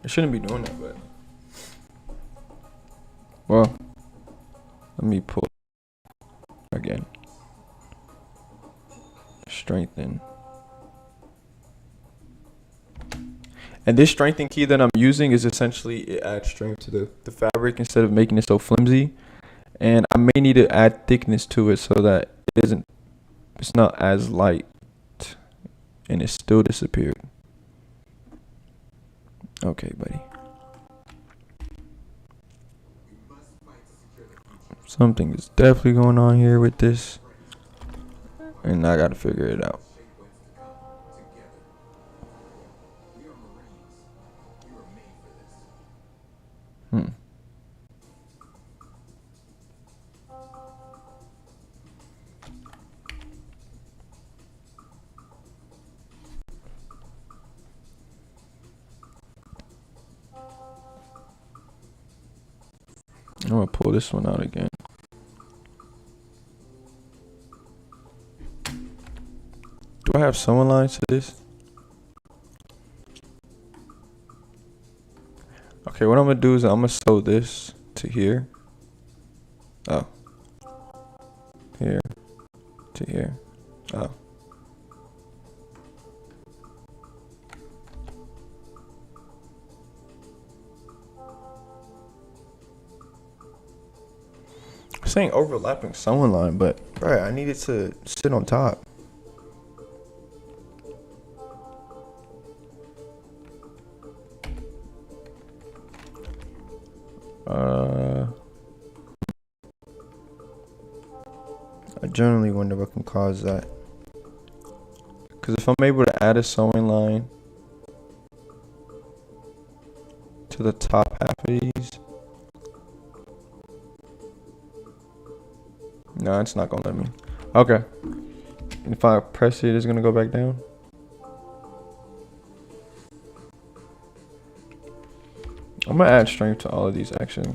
It shouldn't be doing that, but well, let me pull again. Strengthen. And this strengthen key that I'm using is essentially it adds strength to the fabric instead of making it so flimsy. And I may need to add thickness to it so that it's not as light and it still disappeared. Okay, buddy. Something is definitely going on here with this, and I gotta figure it out. Hmm. I'm gonna pull this one out again. Do I have sewing lines to this? Okay, what I'm gonna do is I'm gonna sew this to here. Oh. Here to here. Oh. I'm saying overlapping sewing line, but right, I need it to sit on top. I generally wonder what can cause that. Because if I'm able to add a sewing line to the top half of these, no, it's not gonna let me. Okay. And if I press it, it's gonna go back down. I'm gonna add strength to all of these actually.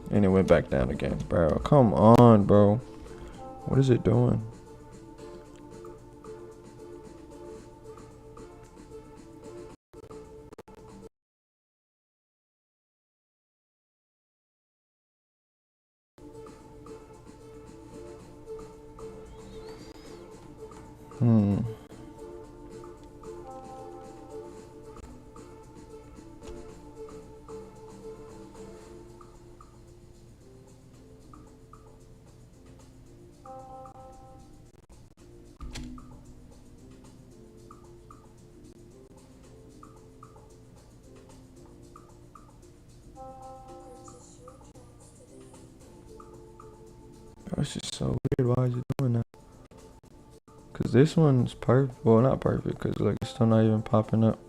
And it went back down again. Bro, come on, bro. What is it doing? It's just so weird. Why is it doing that? Cause this one's perfect. Well, not perfect. Cause like it's still not even popping up.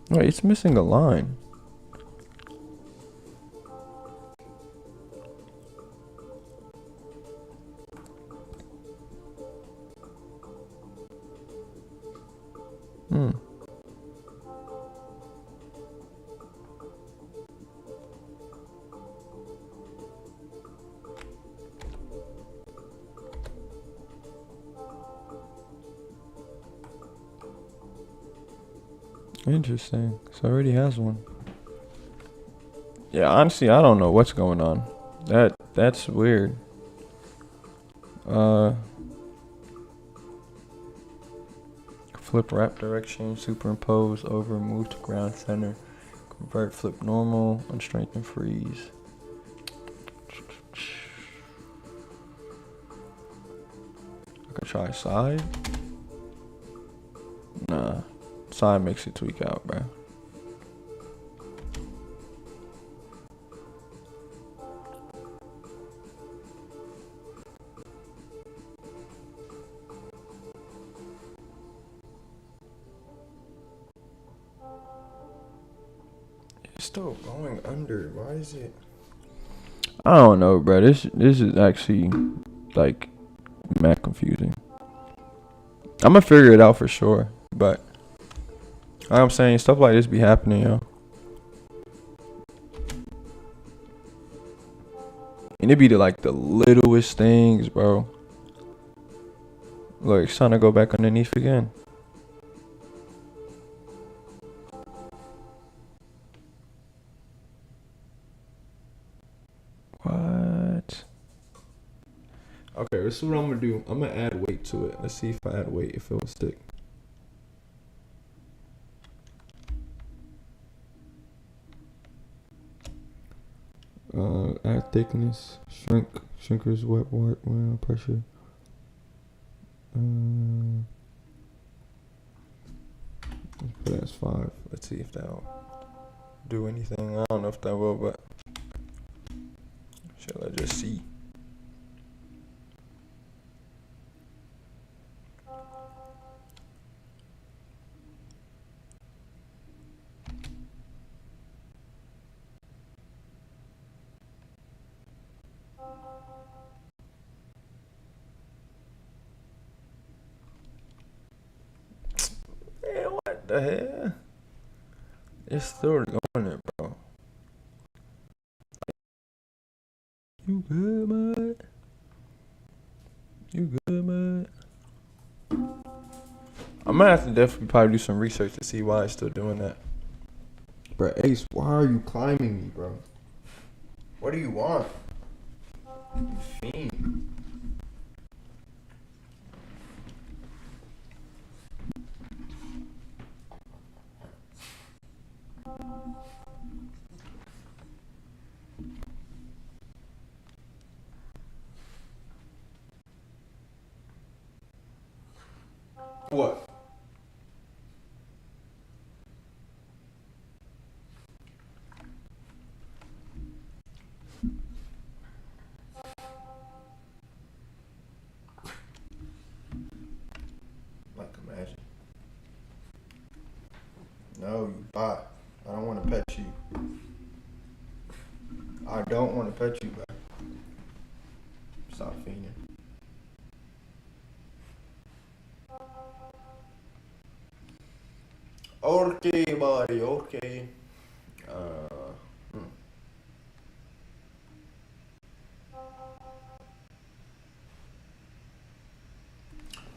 Wait, it's missing a line. Interesting. So it already has one. Yeah, honestly, I don't know what's going on. That's weird. Flip wrap direction, superimpose over, move to ground center, convert, flip normal, unstrengthen, freeze. I could try side. Nah, side makes it tweak out, bro. still going under. Why is it? I don't know, bro. This is actually like mad confusing. I'm gonna figure it out for sure, but I'm saying stuff like this be happening, yo. And it be the littlest things, bro. Look, it's trying to go back underneath again. What? Okay, this is what I'm gonna do. I'm gonna add weight to it. Let's see if I add weight, if it will stick. Add thickness, shrinkers, wet pressure. Let's put it as 5. Let's see if that'll do anything. I don't know if that will, but shall I just see? Man, what the hell? It's still going there, bro. You good, man? You good, man? I'm gonna have to definitely probably do some research to see why it's still doing that. Bro, Ace, why are you climbing me, bro? What do you want? You fiend. What? Like, imagine. No, you bot. I don't want to pet you. I don't want to pet you, bro. Stop fiending. Okay, buddy. Okay. Hmm.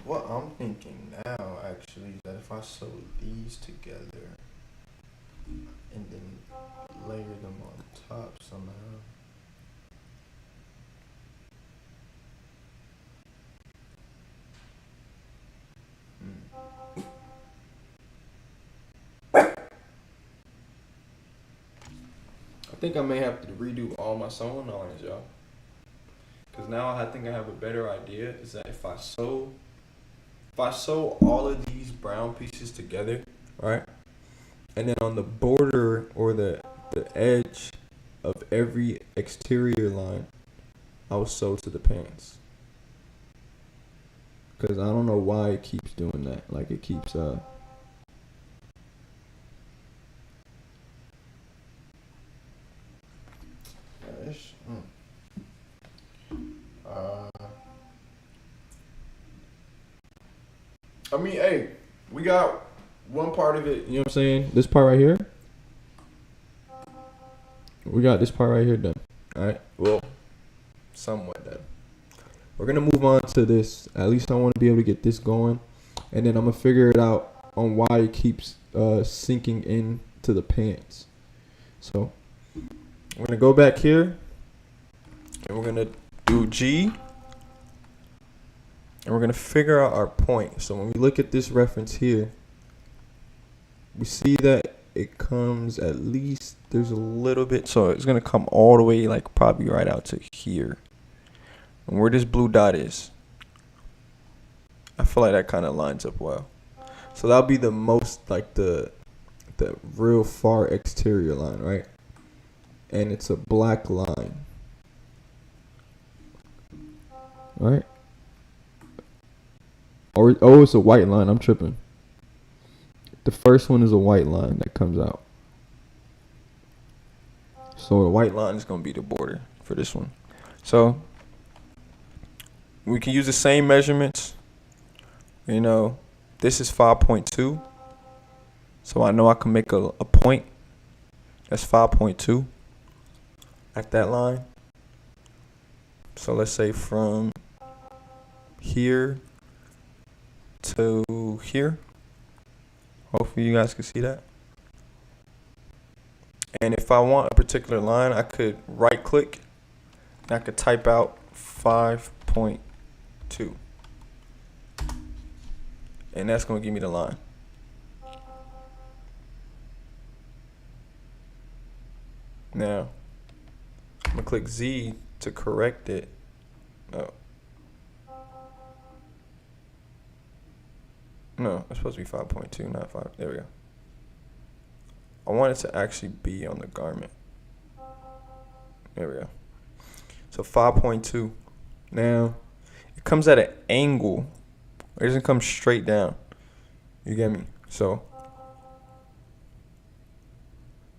What I'm thinking now, actually, is that if I sew these together and then layer them on top somehow. I think I may have to redo all my sewing lines, y'all. Cause now I think I have a better idea. Is that if I sew all of these brown pieces together, right, and then on the border or the edge of every exterior line, I will sew to the pants. Cause I don't know why it keeps doing that. Like it keeps I mean, hey, we got one part of it, you know what I'm saying? This part right here. We got this part right here done. Alright? Well, somewhat done. We're gonna move on to this. At least I want to be able to get this going. And then I'm gonna figure it out on why it keeps sinking into the pants. So we're gonna go back here and we're gonna do G. And we're going to figure out our point. So when we look at this reference here, we see that it comes at least, there's a little bit. So it's going to come all the way, like probably right out to here. And where this blue dot is, I feel like that kind of lines up well. So that'll be the most, like the real far exterior line, right? And it's a black line. Right? Or it's a white line. I'm tripping. The first one is a white line that comes out. So the white line is gonna be the border for this one. So we can use the same measurements. You know, this is 5.2. So I know I can make a point. That's 5.2 at that line. So let's say from here to here. Hopefully you guys can see that. And if I want a particular line, I could right click and I could type out 5.2. And that's going to give me the line. Now, I'm going to click Z to correct it. No, it's supposed to be 5.2, not 5. There we go. I want it to actually be on the garment. There we go. So 5.2. Now, it comes at an angle. It doesn't come straight down. You get me? So,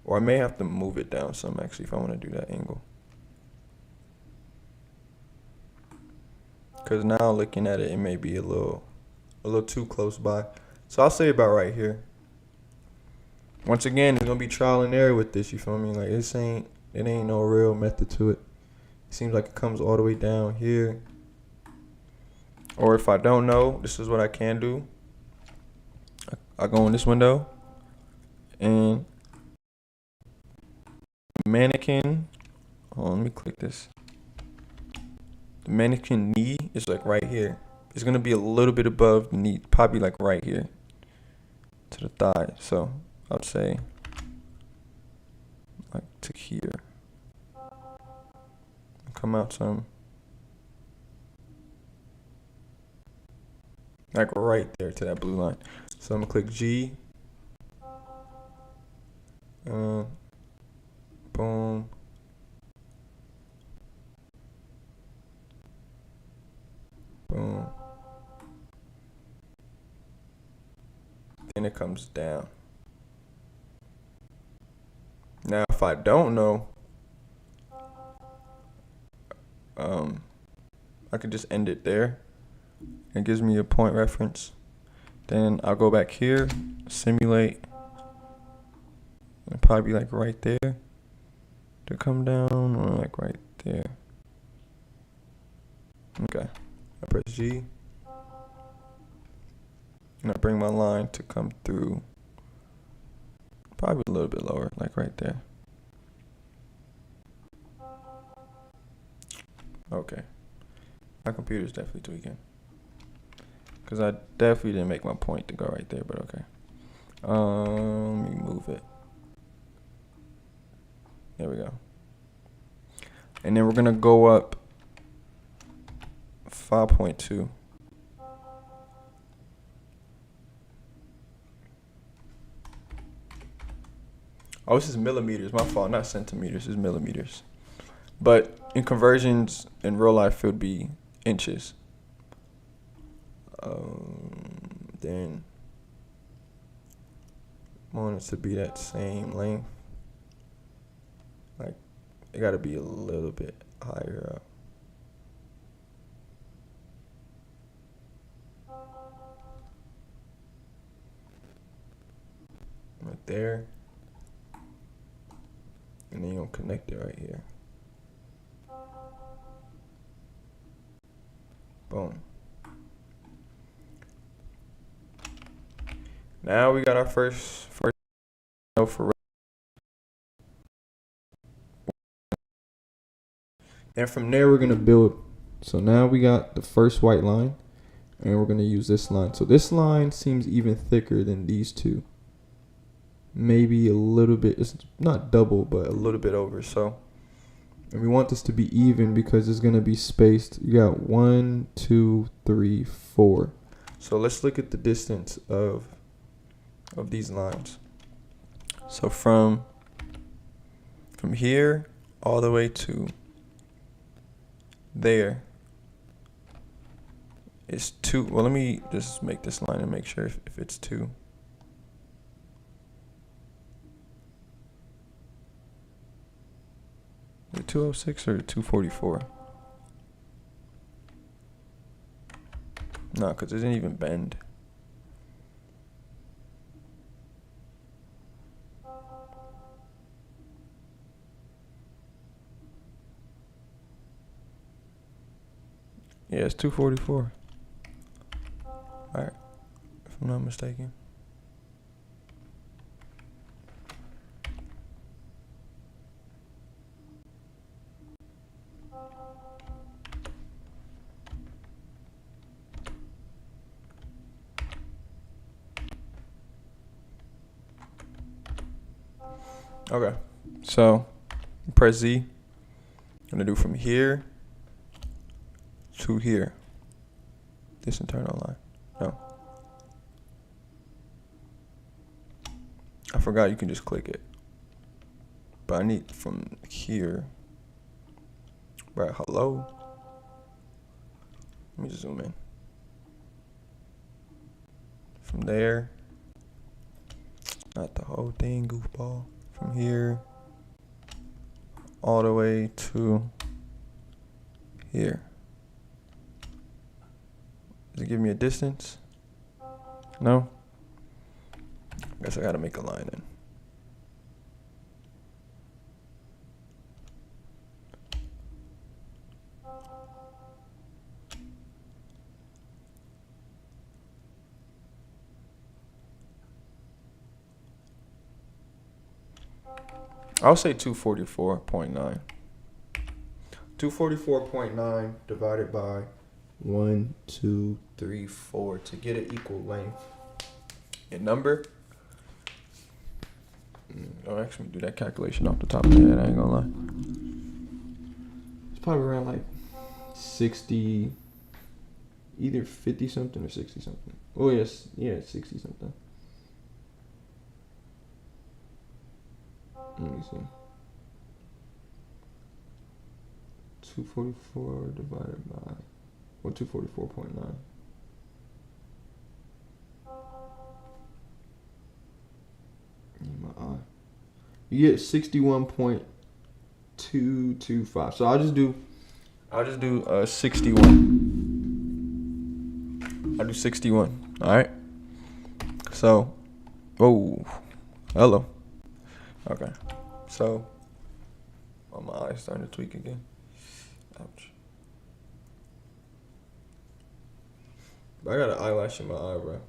or I may have to move it down some actually if I want to do that angle. Because now looking at it, it may be a little too close by. So I'll say about right here. Once again, it's gonna be trial and error with this, you feel me? Like it ain't no real method to it. It seems like it comes all the way down here. Or if I don't know, this is what I can do. I go in this window and mannequin. Hold on, let me click this. The mannequin knee is like right here. It's gonna be a little bit above the knee, probably like right here to the thigh. So I'd say like to here. Come out some. Like right there to that blue line. So I'm gonna click G. Boom. Boom. Then it comes down. Now, if I don't know, I could just end it there. It gives me a point reference. Then I'll go back here, simulate. It'll probably be like right there to come down, or like right there. Okay. I press G. And I bring my line to come through. Probably a little bit lower, like right there. Okay. My computer's definitely tweaking. Because I definitely didn't make my point to go right there, but okay. Let me move it. There we go. And then we're going to go up 5.2. Oh, this is millimeters. My fault, not centimeters. It's millimeters. But in conversions in real life, it would be inches. Then I want it to be that same length. Like, it got to be a little bit higher up. Right there. And then you'll connect it right here. Boom. Now we got our first for. And from there we're gonna build. So now we got the first white line, and we're gonna use this line. So this line seems even thicker than these two. Maybe a little bit. It's not double, but a little bit over. So, and we want this to be even because it's gonna be spaced. You got 1, 2, 3, 4. So let's look at the distance of these lines. So from here all the way to there is 2. Well, let me just make this line and make sure if it's 2. 206 or 244? No, because it didn't even bend. Yeah, it's 244. Alright, if I'm not mistaken. Okay, so press Z. I'm gonna do from here to here. This internal line. No. I forgot you can just click it. But I need from here. Right, hello? Let me just zoom in. From there. Not the whole thing, goofball. From here. All the way to here. Does it give me a distance? No? Guess I gotta make a line then. I'll say 244.9. 244.9 divided by 1, 2, 3, 4 to get an equal length. And number. Don't actually do that calculation off the top of my head, I ain't gonna lie. It's probably around like 60, either 50 something or 60 something. Oh yes, yeah, 60 something. Let me see. 244 divided by, or 244.9. My eye. You get 61.225. So I'll just do 61. I'll do 61. All right. So, oh, hello. Okay. So, oh, my eye's starting to tweak again. Ouch. But I got an eyelash in my eye, bro.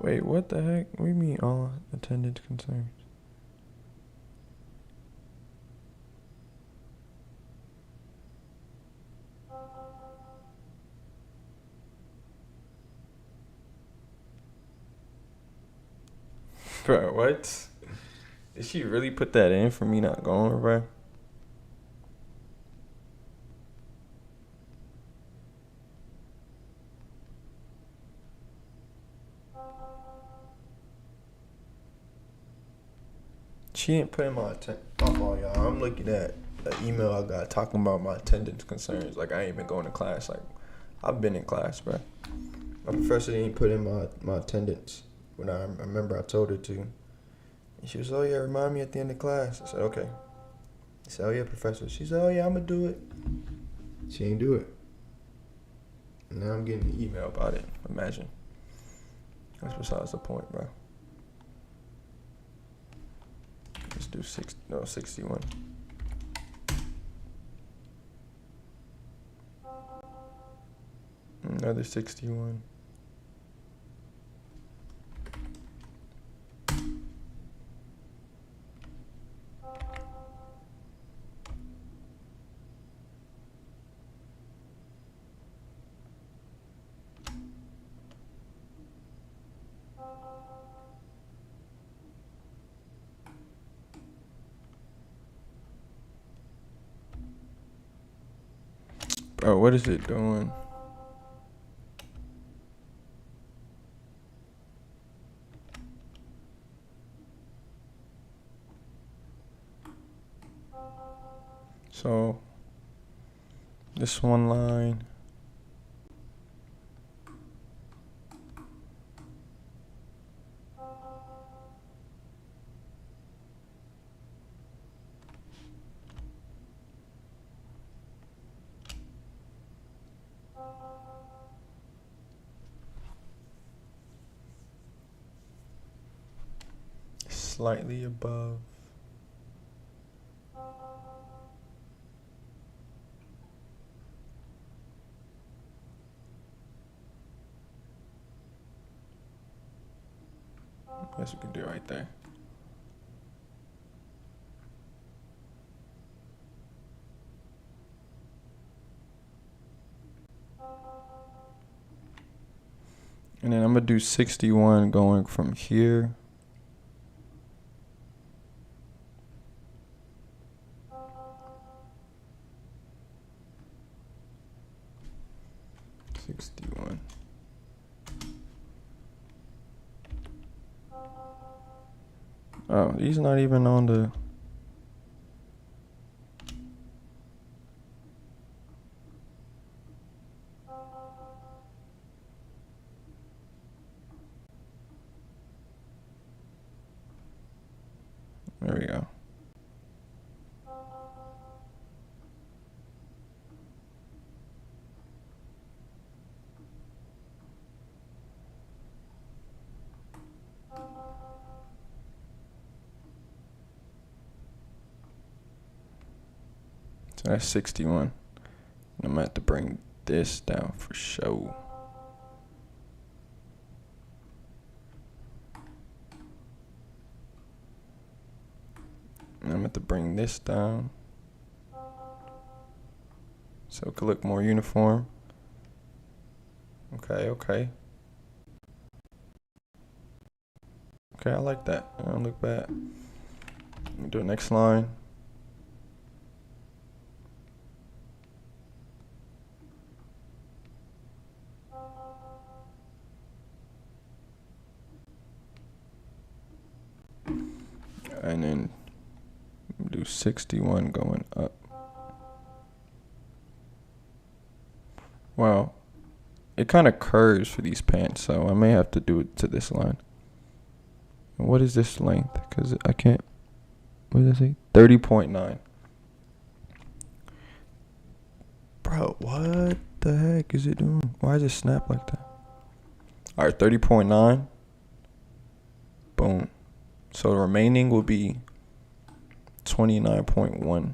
Wait, what the heck? What do you mean all attendance concerns? Bro, what? Did she really put that in for me not going, bro? She ain't putting my attendance. Oh, y'all. I'm looking at the email I got talking about my attendance concerns. Like, I ain't been going to class. Like, I've been in class, bro. My professor didn't put in my attendance when I remember I told her to. And she was, oh, yeah, remind me at the end of class. I said, okay. I said, oh, yeah, professor. She said, oh, yeah, I'm going to do it. She ain't do it. And now I'm getting an email about it. Imagine. That's besides the point, bro. Let's do 61. Another 61. Oh, what is it doing? So this one line. Slightly above. Guess we can do it right there. And then I'm gonna do 61 going from here. Oh, he's not even on the. There we go. So that's 61. I'm gonna have to bring this down for show. And I'm gonna have to bring this down so it could look more uniform. Okay, okay. Okay, I like that. I don't look bad. Let me do the next line. And then do 61 going up. Well, it kind of curves for these pants, so I may have to do it to this line. And what is this length? Because I can't. What did I say? 30.9. Bro, what the heck is it doing? Why is it snap like that? All right, 30.9. Boom. So the remaining will be 29.1.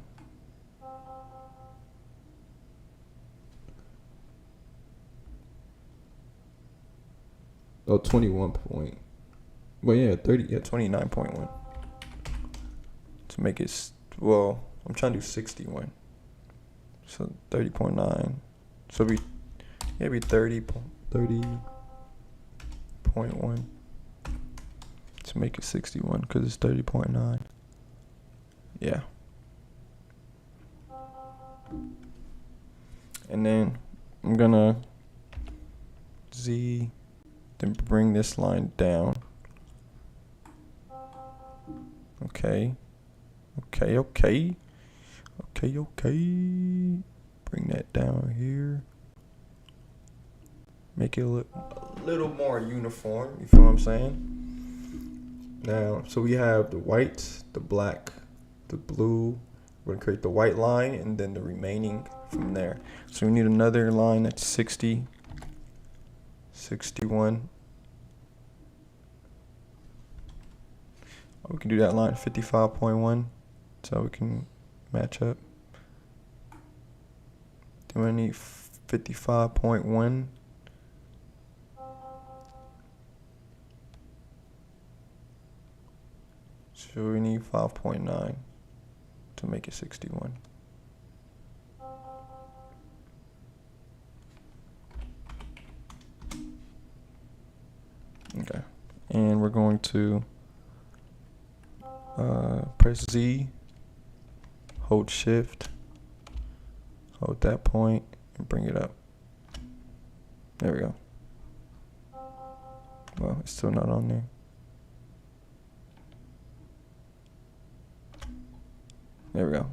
Oh, 21 point. Well, yeah, 29.1. To make it, well, I'm trying to do 61. So 30.9. So it'd be 30.1 to make it 61 because it's 30.9. Yeah. And then I'm gonna then bring this line down. Okay. Okay. Bring that down here. Make it look a little more uniform. You feel what I'm saying? Now, so we have the white, the black, the blue. We're gonna create the white line and then the remaining from there. So we need another line that's 60, 61. We can do that line 55.1 so we can match up. Do I need 55.1? So we need 5.9 to make it 61. Okay. And we're going to press Z, hold shift, hold that point, and bring it up. There we go. Well, it's still not on there. There we go.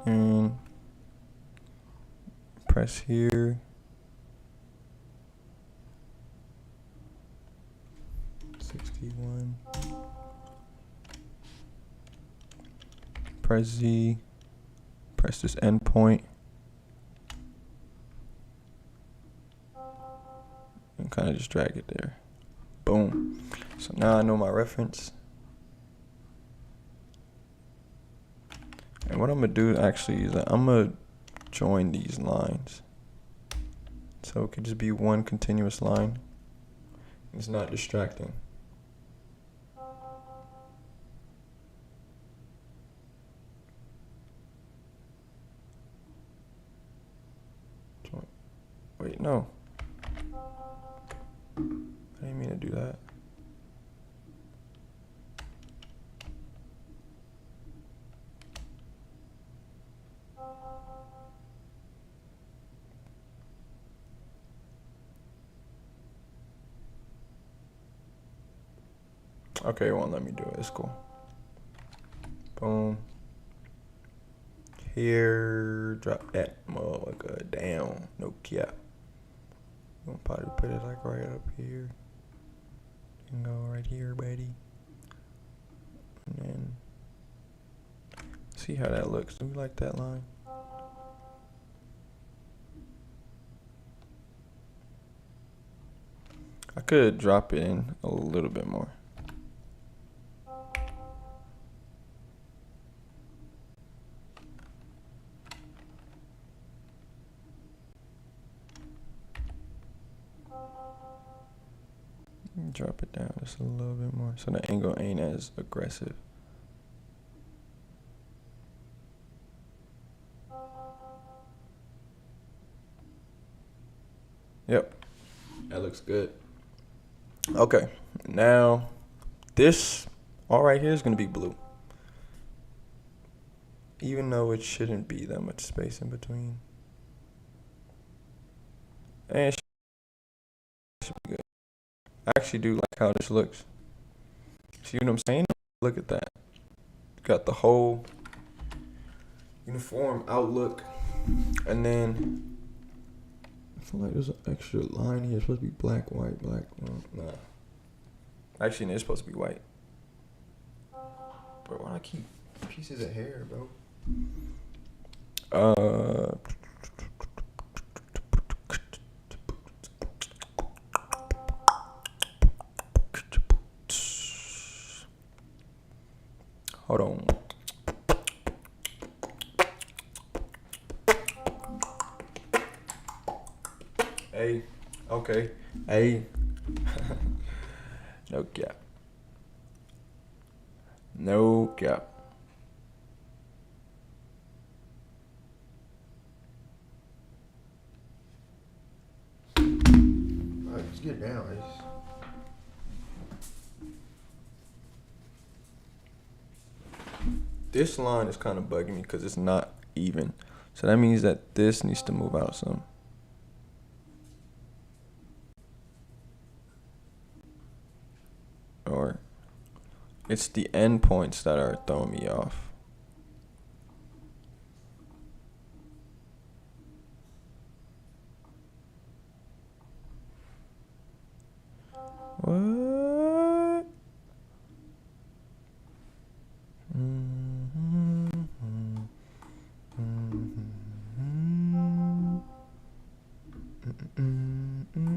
And press here. Press Z, press this endpoint, and kind of just drag it there. Boom. So now I know my reference. And what I'm gonna do actually is that I'm gonna join these lines. So it could just be one continuous line. It's not distracting. Wait, no. I didn't mean to do that. Okay, it won't let me do it. It's cool. Boom. Here, drop that motherfucker down. No cap. I'm gonna probably put it like right up here. And go right here, buddy. And then see how that looks. Do we like that line? I could drop it in a little bit more. Drop it down just a little bit more so the angle ain't as aggressive. Yep, that looks good. Okay, now this all right here is gonna be blue, even though it shouldn't be that much space in between. And it should be good. I actually do like how this looks. See what I'm saying? Look at that. Got the whole uniform outlook, and then I feel like there's an extra line here. It's supposed to be black, white, black. Nah. Actually, no, it's supposed to be white. Bro, why do I keep pieces of hair, bro? Hold on. Hey, okay. Hey. No cap. No cap. Alright, let's get down. This line is kind of bugging me because it's not even. So that means that this needs to move out some. Or it's the endpoints that are throwing me off. What?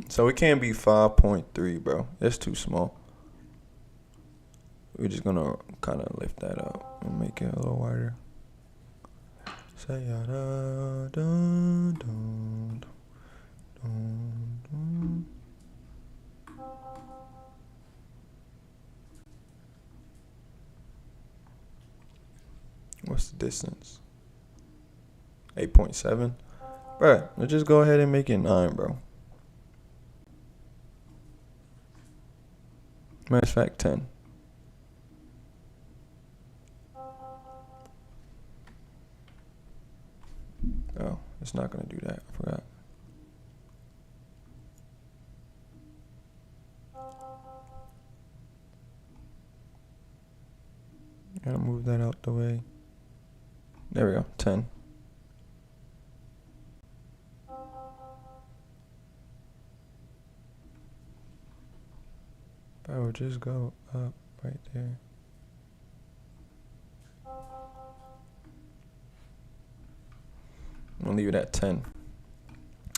So it can't be 5.3, bro. That's too small. We're just gonna kind of lift that up and make it a little wider. Say da dun dun dun dun. What's the distance? 8.7. Bro, let's just go ahead and make it 9, bro. Matter of fact, 10. It's not gonna do that. I forgot. Gotta move that out the way. There we go. 10. Bro, just go up right there. I'm gonna leave it at 10.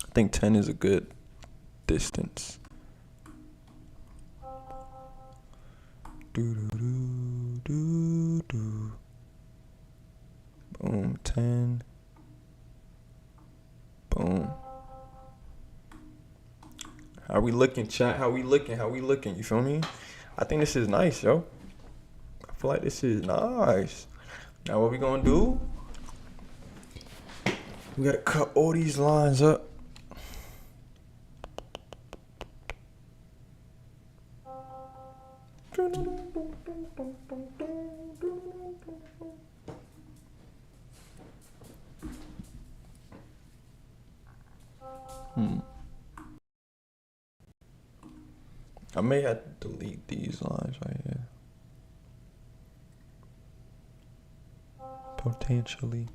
I think 10 is a good distance. Do do do do do. Boom, 10. Boom. How we looking, chat? How we looking? How we looking? You feel me? I think this is nice, yo. I feel like this is nice. Now what we gonna do? We gotta cut all these lines up. I may have to delete these lines right here. Potentially.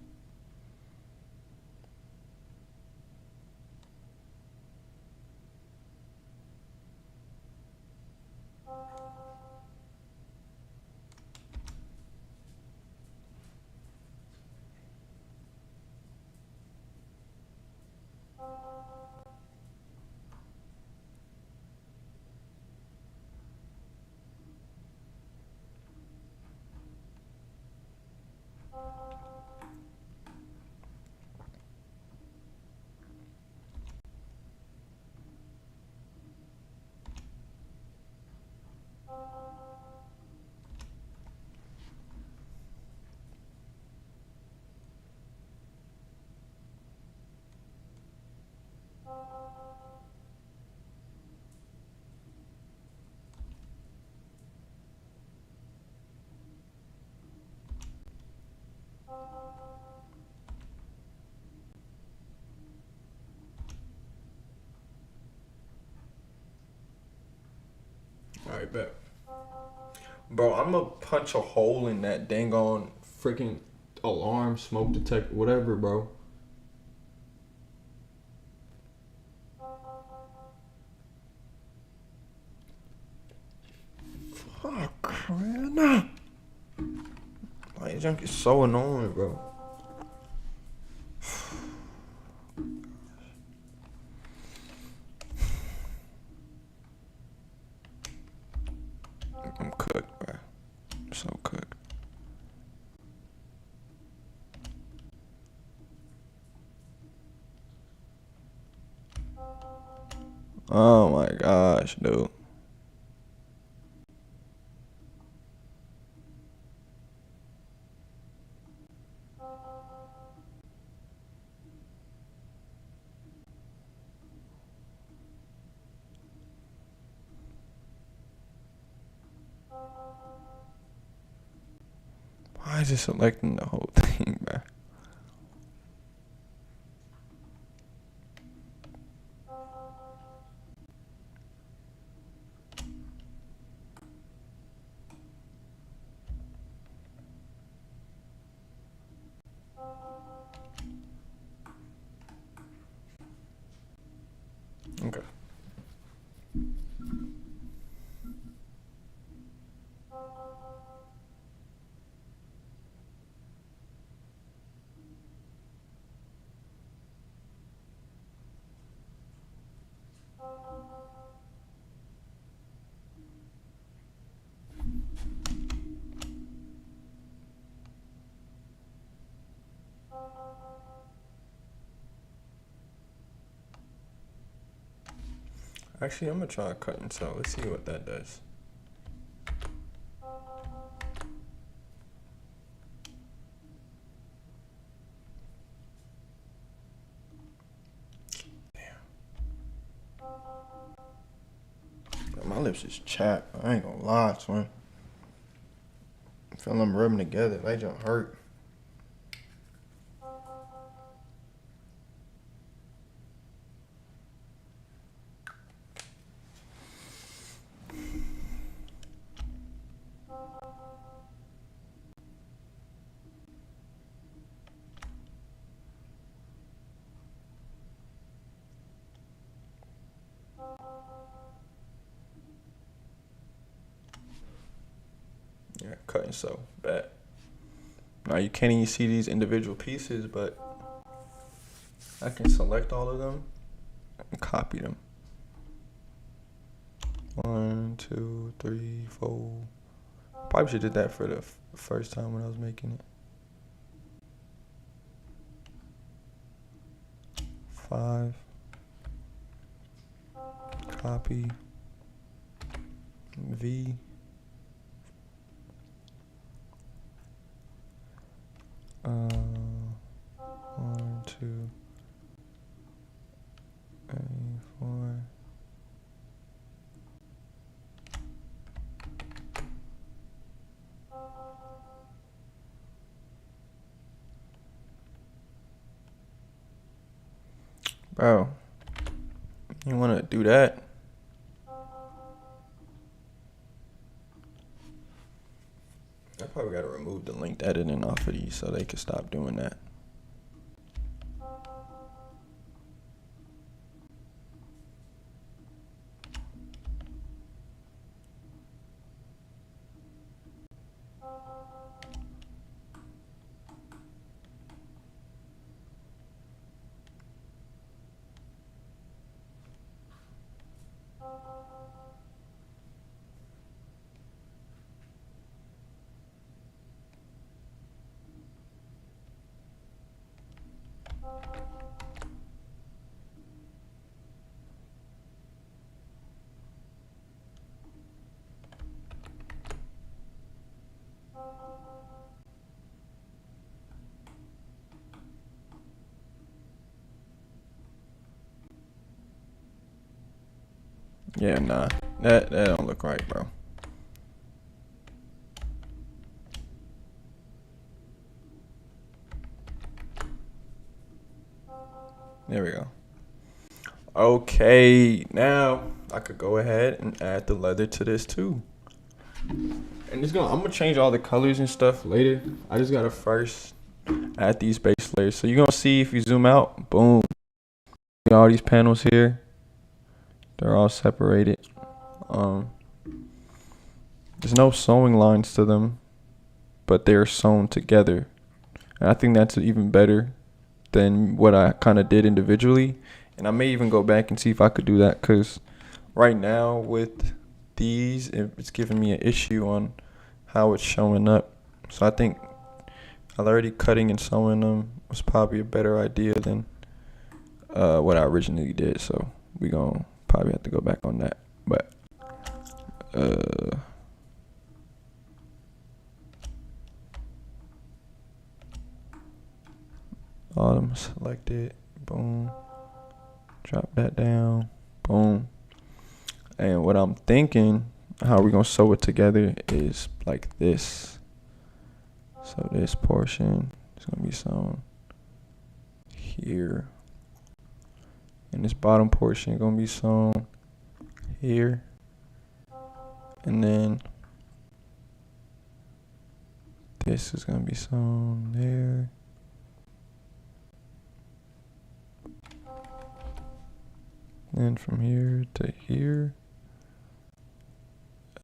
Alright, bet. Bro, I'm gonna punch a hole in that dang on freaking alarm, smoke detector, whatever, bro. Fuck, man. Like, junk is so annoying, bro. I'm cooked, bro. So cooked. Oh my gosh, dude. Why is it selecting the whole thing, bro? Okay. Actually, I'm gonna try cutting so let's see what that does. Damn. My lips is chapped. I ain't gonna lie, twin. I feel them rubbing together. They just hurt. Yeah, cut and sew. Bet. Now you can't even see these individual pieces, but I can select all of them and copy them. 1, 2, 3, 4. Probably should have did that for the first time when I was making it. 5. Copy. V. Uh, 1, 2, 3, 4. Bro, you want to do that? I probably got to remove the linked editing off of these so they can stop doing that. Yeah, nah. That don't look right, bro. There we go. Okay, now I could go ahead and add the leather to this too. And I'm gonna change all the colors and stuff later. I just gotta first add these base layers. So you're gonna see if you zoom out, boom. All these panels here, they're all separated. There's no sewing lines to them, but they're sewn together. And I think that's even better than what I kind of did individually. And I may even go back and see if I could do that, because right now with these, it's giving me an issue on how it's showing up. So I think already cutting and sewing them was probably a better idea than what I originally did. So we gonna probably have to go back on that. But all of them selected, boom, drop that down, boom. And what I'm thinking, how we're gonna sew it together is like this. So this portion is gonna be sewn here, and this bottom portion is gonna be sewn here, and then this is gonna be sewn there. Then from here to here,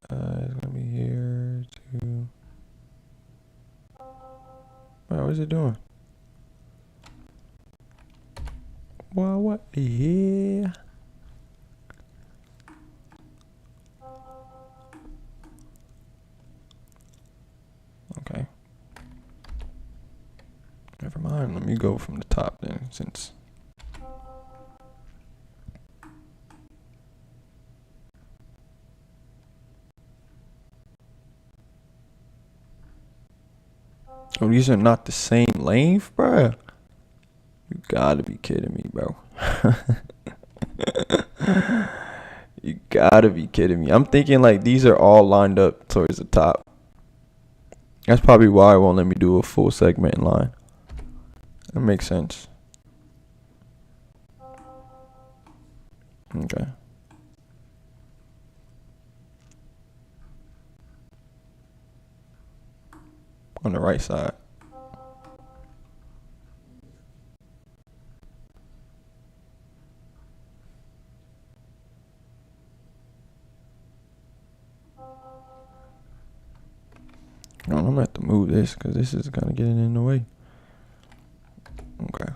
it's gonna be here to. Wow, what is it doing? Well, what the hell? Okay. Never mind. Let me go from the top then, since. Oh, these are not the same length, bro. You gotta be kidding me, bro. You gotta be kidding me. I'm thinking like these are all lined up towards the top. That's probably why it won't let me do a full segment line. That makes sense. Okay. On the right side. I'm gonna have to move this because this is kind of getting in the way. Okay.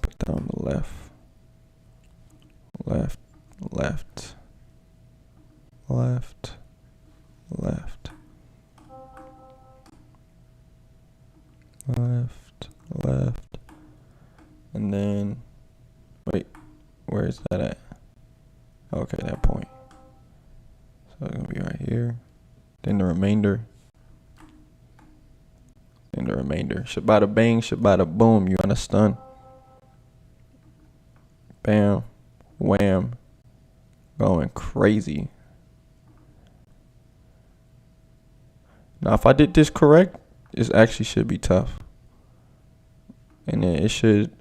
Put that on the left. Left. Left. Left. Left. Left. Left. And then, wait, where is that at? Okay, that point. So it's gonna be right here. Then the remainder. Then the remainder. Shabada bang, shabada boom. You understand? Bam. Wham. Going crazy. Now, if I did this correct, it actually should be tough. And then it should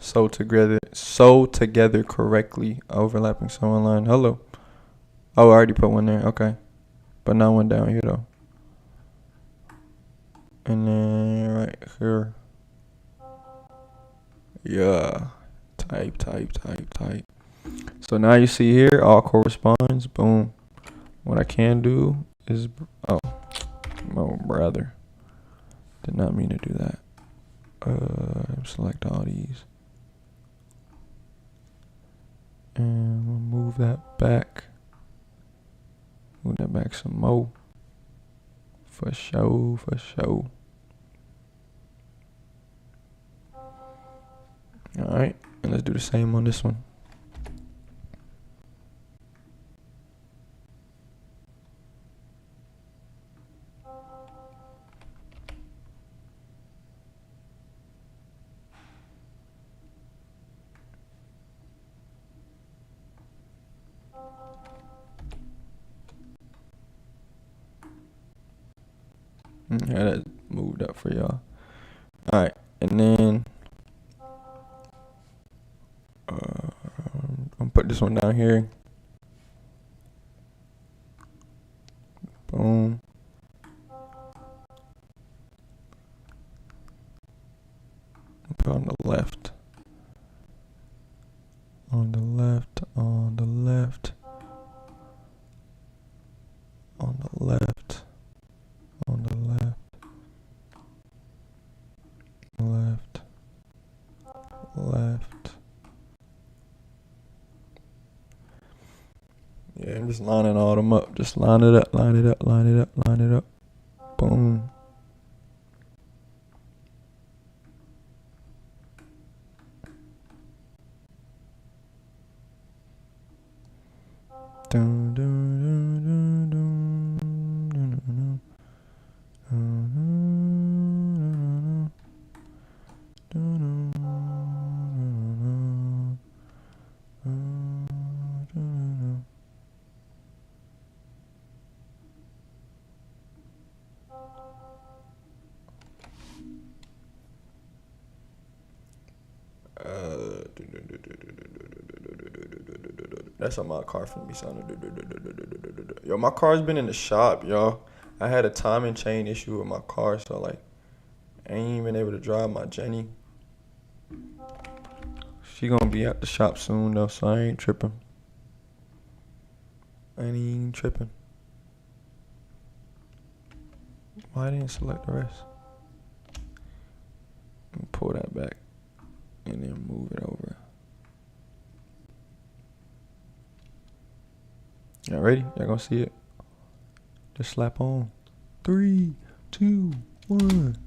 sew together correctly, overlapping sewing line. Hello. Oh, I already put one there. Okay. But not one down here, though. And then right here. Yeah. Type. So now you see here, all corresponds. Boom. What I can do is, oh, brother. Did not mean to do that. Select all these. And we'll move that back. Move that back some more. For sure. Alright, and let's do the same on this one. Yeah, that moved up for y'all. Alright, and then I'm gonna put this one down here. Boom. Put on the left. On the left. On the left. On the left. On the left. Left. Left. Yeah, I'm just lining all them up. Just line it up, line it up, line it up, line it up. Boom. Dun, dun, dun, dun, dun, dun, dun, dun. That's how my car finna be sounding. Yo, my car's been in the shop, y'all. I had a timing chain issue with my car, so like, I ain't even able to drive my Jenny. She gonna be at the shop soon though, so I ain't tripping. Why I didn't select the rest? Let me pull that back and then move it over. Y'all ready? Y'all gonna see it? Just slap on. 3, 2, 1.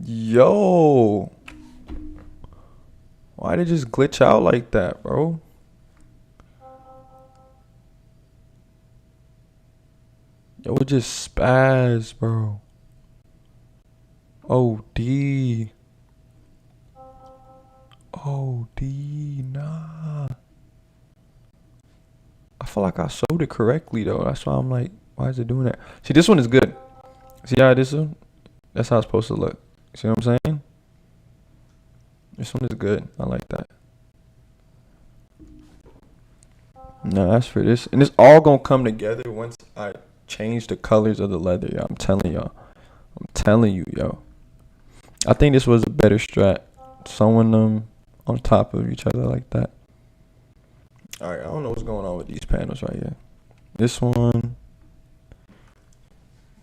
Yo, why did it just glitch out like that, bro? Yo, it just spaz, bro. OD. Nah. I feel like I sewed it correctly though. That's why I'm like, why is it doing that? See, this one is good. See how this one? That's how it's supposed to look. See what I'm saying? This one is good. I like that. No, that's for this. And it's all gonna come together once I change the colors of the leather, y'all. I'm telling y'all. I'm telling you, yo. I think this was a better strat. Sewing them on top of each other like that. Alright, I don't know what's going on with these panels right here. This one.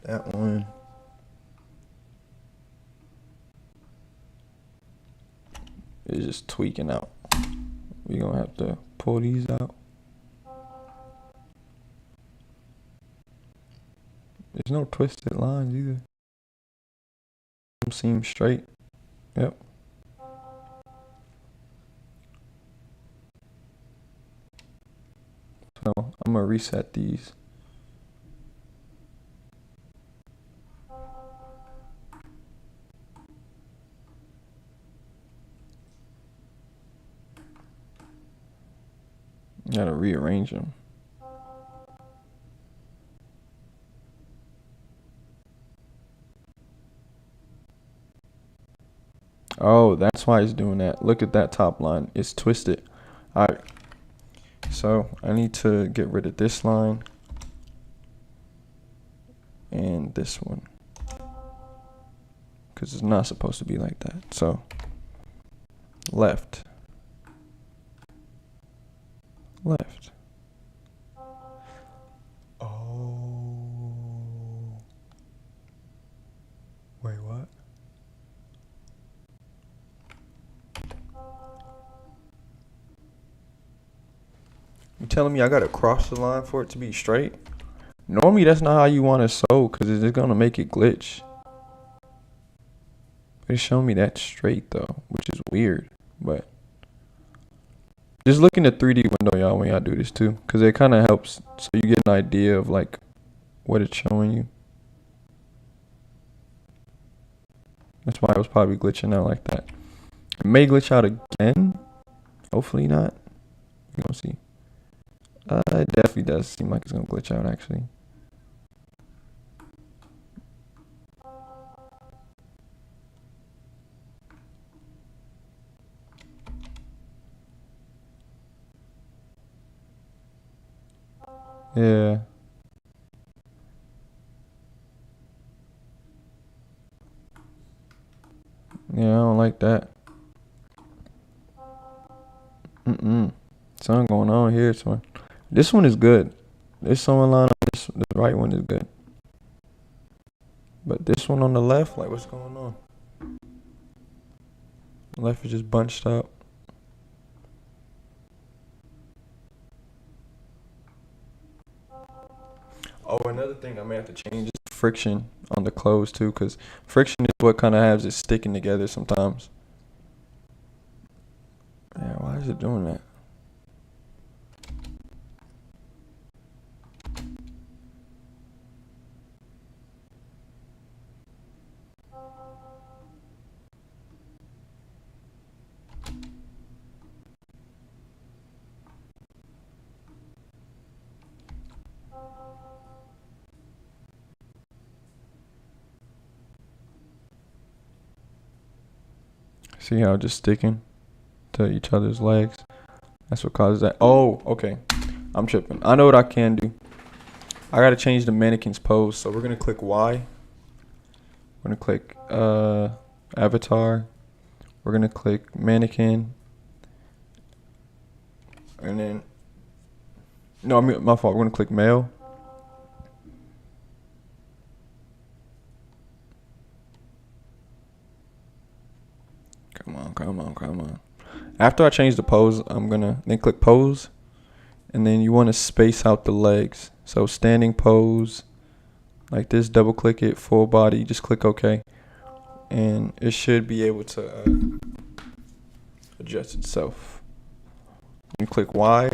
That one. It's just tweaking out. We're gonna have to pull these out. There's no twisted lines either. Them seem straight. Yep. So I'm gonna reset these. Gotta rearrange them. Oh, that's why it's doing that. Look at that top line. It's twisted. All right. So I need to get rid of this line and this one because it's not supposed to be like that. So left. Left. Oh. Wait, what? You telling me I gotta cross the line for it to be straight? Normally that's not how you want to sew because it's gonna make it glitch. But it's showing me that straight though, which is weird. But just look in the 3D window, y'all, when y'all do this too, because it kind of helps so you get an idea of like what it's showing you. That's why it was probably glitching out like that. It may glitch out again. Hopefully not. We're gonna see. It definitely does seem like it's gonna glitch out actually. Yeah. Yeah, I don't like that. Something going on here. This one is good. This sewing line on the right one is good. But this one on the left, like what's going on? The left is just bunched up. Oh, another thing I may have to change is friction on the clothes too, because friction is what kind of has it sticking together sometimes. Yeah, why is it doing that? See how it's just sticking to each other's legs? That's what causes that. Oh, okay. I'm tripping. I know what I can do. I gotta change the mannequin's pose. So we're gonna click Y. We're gonna click avatar. We're gonna click mannequin. And then no, I mean my fault. We're gonna click male. Come on. After I change the pose, I'm gonna then click pose, and then you want to space out the legs. So standing pose, like this. Double click it, full body. Just click OK, and it should be able to adjust itself. You click Y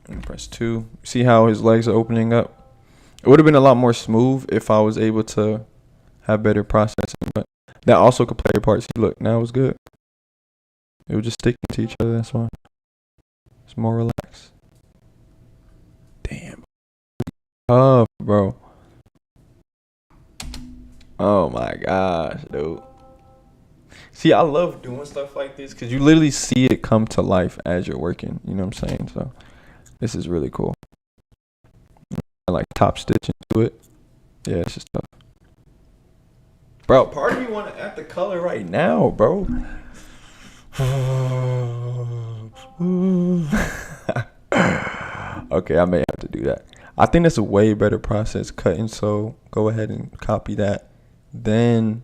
and press 2. See how his legs are opening up? It would have been a lot more smooth if I was able to have better processing, but that also could play a part. See, look, now it's good. It was just sticking to each other. That's why it's more relaxed. Damn. Oh, bro. Oh my gosh, dude. See, I love doing stuff like this because you literally see it come to life as you're working. You know what I'm saying? So This is really cool. I like top stitch into it. Yeah, it's just tough. Bro, part of me want to add the color right now, bro. Okay, I may have to do that. I think that's a way better process cutting, so go ahead and copy that. Then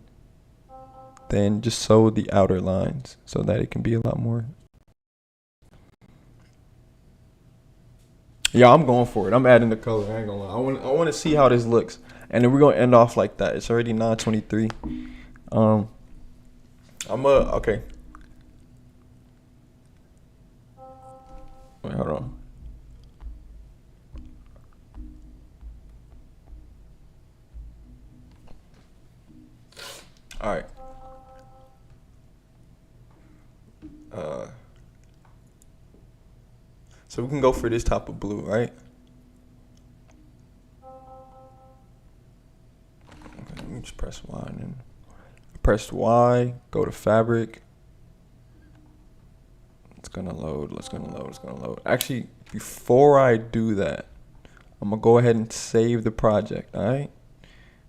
just sew the outer lines so that it can be a lot more. Yeah, I'm going for it. I'm adding the color. I ain't gonna lie. I want to see how this looks, and then we're gonna end off like that. It's already 9:23. Okay. Wait, hold on. All right. So we can go for this type of blue, right? Okay, let me just press Y and then press Y, go to fabric. It's gonna load, it's gonna load. Actually, before I do that, I'm gonna go ahead and save the project, all right?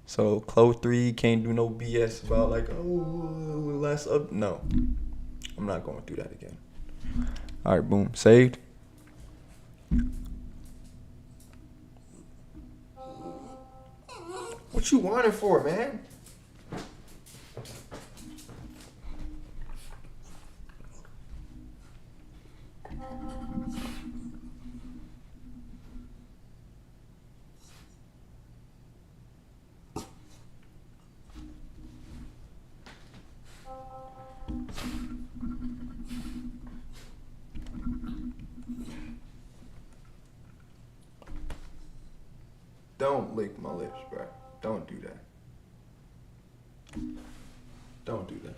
So CLO 3 can't do no BS about like, oh, less up. No, I'm not going through that again. All right, boom, saved. What you want it for, man? Don't lick my lips, bro. Don't do that. Don't do that.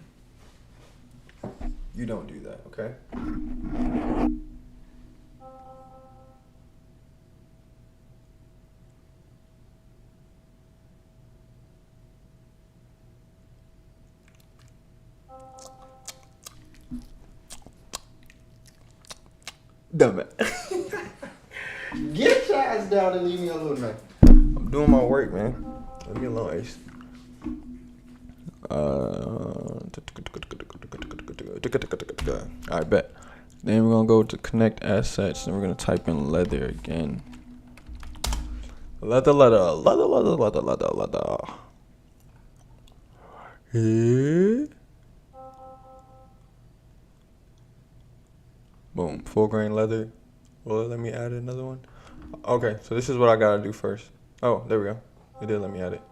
You don't do that, okay? Dumb it. Get your ass down and leave me alone, man. I'm doing my work, man. Leave me alone, Ace. Alright, bet. Then we're gonna go to connect assets and we're gonna type in leather again. Leather. Yeah. Boom, full grain leather. Well, let me add another one. Okay, so this is what I gotta do first. Oh, there we go. It did let me add it.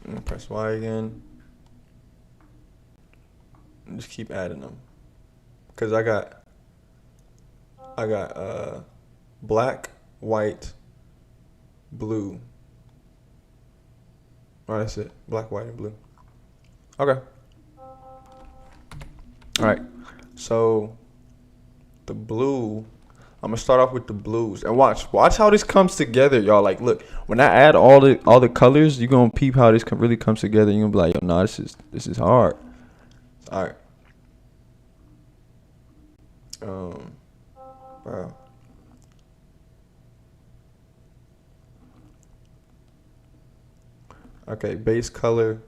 And press Y again. And just keep adding them. Cause I got black, white, blue. Oh, that's it. Black, white, and blue. Okay. Alright. So the blue, I'm gonna start off with the blues and watch how this comes together, y'all. Like, look, when I add all the colors, you're gonna peep how this really comes together. You're gonna be like, yo, nah, this is hard. All right. Bro. Okay, base color.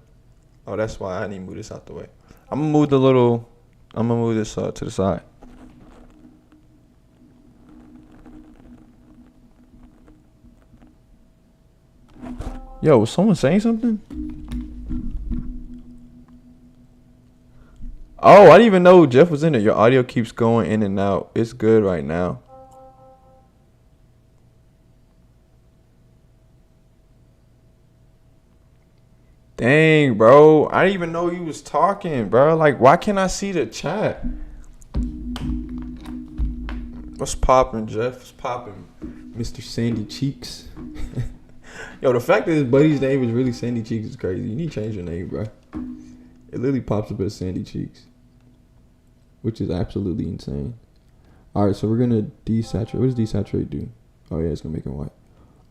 Oh, that's why I need to move this out the way. I'm gonna move this to the side. Yo, was someone saying something? Oh, I didn't even know Jeff was in it. Your audio keeps going in and out. It's good right now. Dang, bro. I didn't even know you was talking, bro. Like, why can't I see the chat? What's poppin', Jeff? What's poppin', Mr. Sandy Cheeks? Yo, the fact that his buddy's name is really Sandy Cheeks is crazy. You need to change your name, bro. It literally pops up as Sandy Cheeks, which is absolutely insane. All right, so we're gonna desaturate. What does desaturate do? Oh yeah, it's gonna make it white.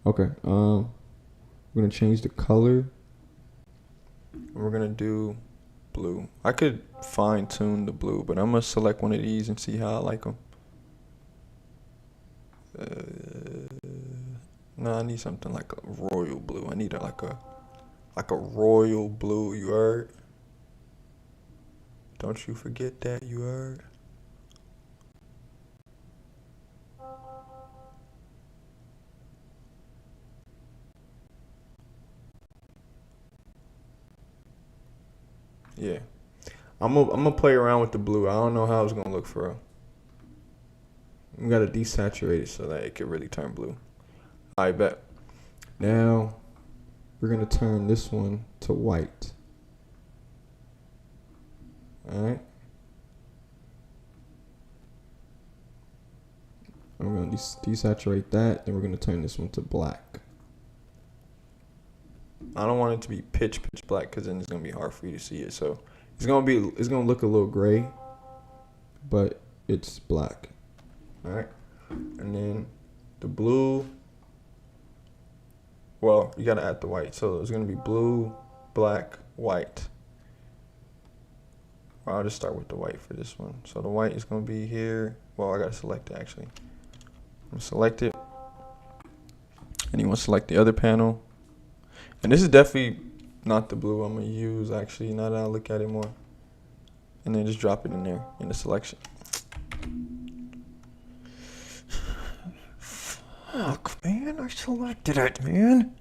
Okay. We're gonna change the color. We're gonna do blue. I could fine tune the blue, but I'm gonna select one of these and see how I like them. No, I need something like a royal blue. I need like a royal blue. You heard? Don't you forget that. You heard? Yeah. I'm gonna play around with the blue. I don't know how it's gonna look for real. We gotta desaturate it so that it can really turn blue. I bet. Now we're gonna turn this one to white. All right. I'm gonna desaturate that, and we're gonna turn this one to black. I don't want it to be pitch black because then it's gonna be hard for you to see it. So it's gonna look a little gray, but it's black. All right. And then the blue. Well, you gotta add the white. So it's gonna be blue, black, white. Well, I'll just start with the white for this one. So the white is gonna be here. Well, I gotta select it actually. I'm gonna select it. And you want to select the other panel. And this is definitely not the blue I'm gonna use actually, now that I look at it more. And then just drop it in there in the selection. Fuck, man, I selected it, man.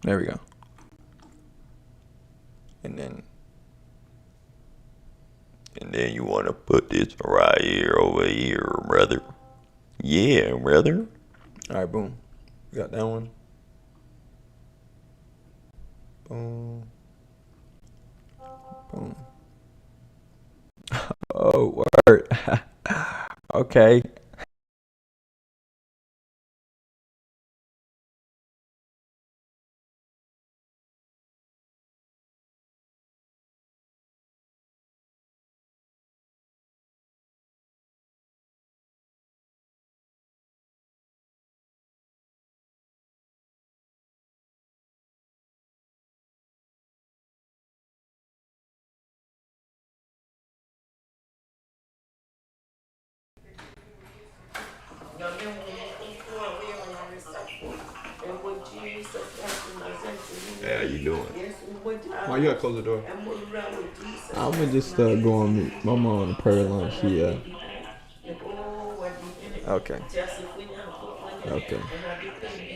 There we go. And then you want to put this right here over here, brother. Yeah, brother. All right, boom. We got that one. Boom. Boom. Oh, word. Okay. Yeah, how you doing? Why you gotta close the door? I'm gonna just go on mute. My mom on the prayer line. She Okay. Okay.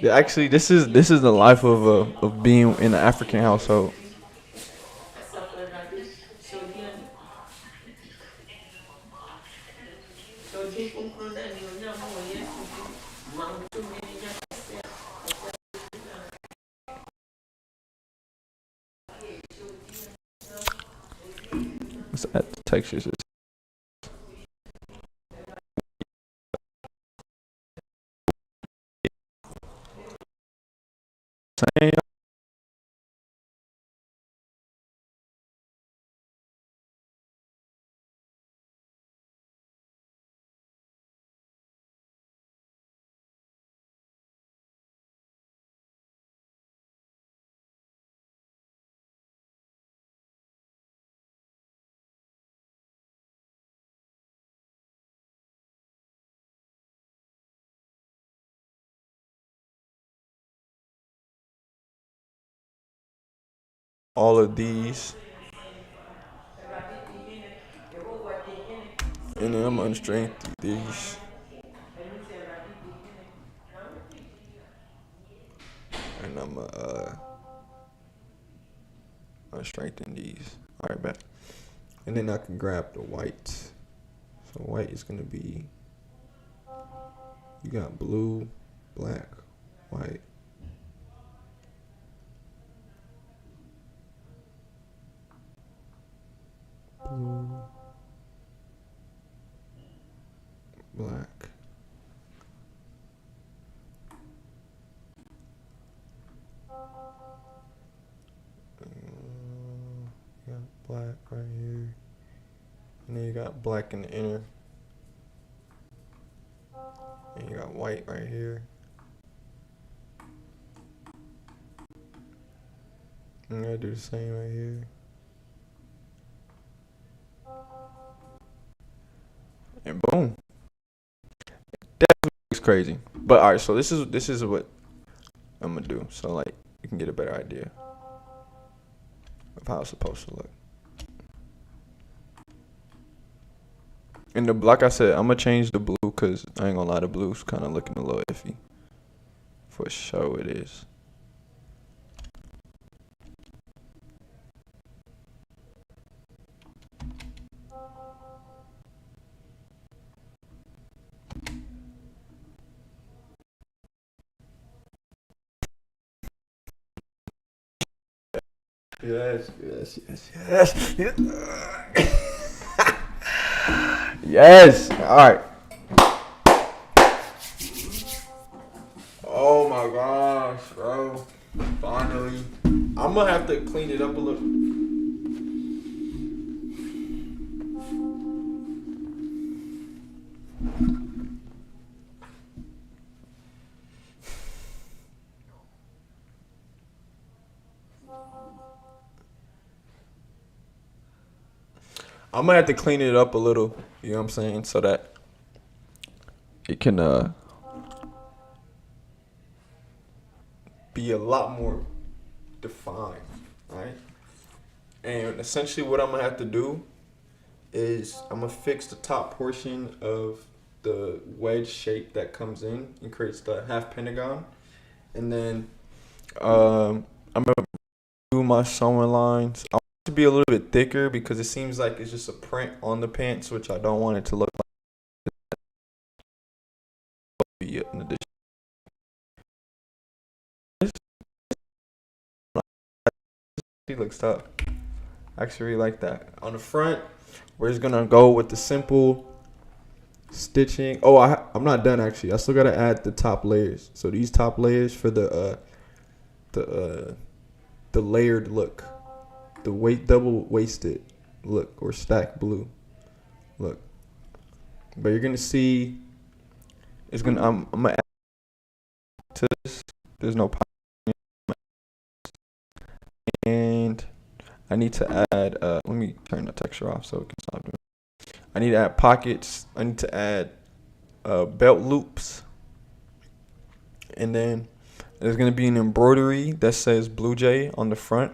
Yeah, actually, this is the life of being in an African household. Let's add the textures. Same. All of these, and then I'm gonna unstring these, and I'm gonna unstrengthen these. All right, back. And then I can grab the white. So white is gonna be, you got blue, black, white. Blue, black. You got black right here. And then you got black in the inner. And you got white right here. And I do the same right here. and boom, definitely looks crazy. But all right, so this is what I'm gonna do, so like you can get a better idea of how it's supposed to look. And the like I said, I'm gonna change the blue because I ain't gonna lie, the blue's kind of looking a little iffy. For sure, it is. Yes, yes, yes, yes. Yes. All right. Oh my gosh, bro. Finally. I'm gonna have to clean it up a little. I'm gonna have to clean it up a little, you know what I'm saying, so that it can be a lot more defined, right? And essentially what I'm gonna have to do is I'm gonna fix the top portion of the wedge shape that comes in and creates the half pentagon, and then I'm gonna do my sewing lines. I want it to be a little bit thicker because it seems like it's just a print on the pants, which I don't want it to look like. In addition, it looks tough. I actually really like that. On the front, we're just gonna go with the simple stitching. Oh, I'm not done actually. I still gotta add the top layers. So these top layers for the layered look, the double waisted look or stack blue look. But you're gonna see it's gonna I'm gonna add to this. There's no pocket, and I need to add. Let me turn the texture off so it can stop doing. I need to add pockets. I need to add belt loops, and then there's gonna be an embroidery that says Blue Jay on the front.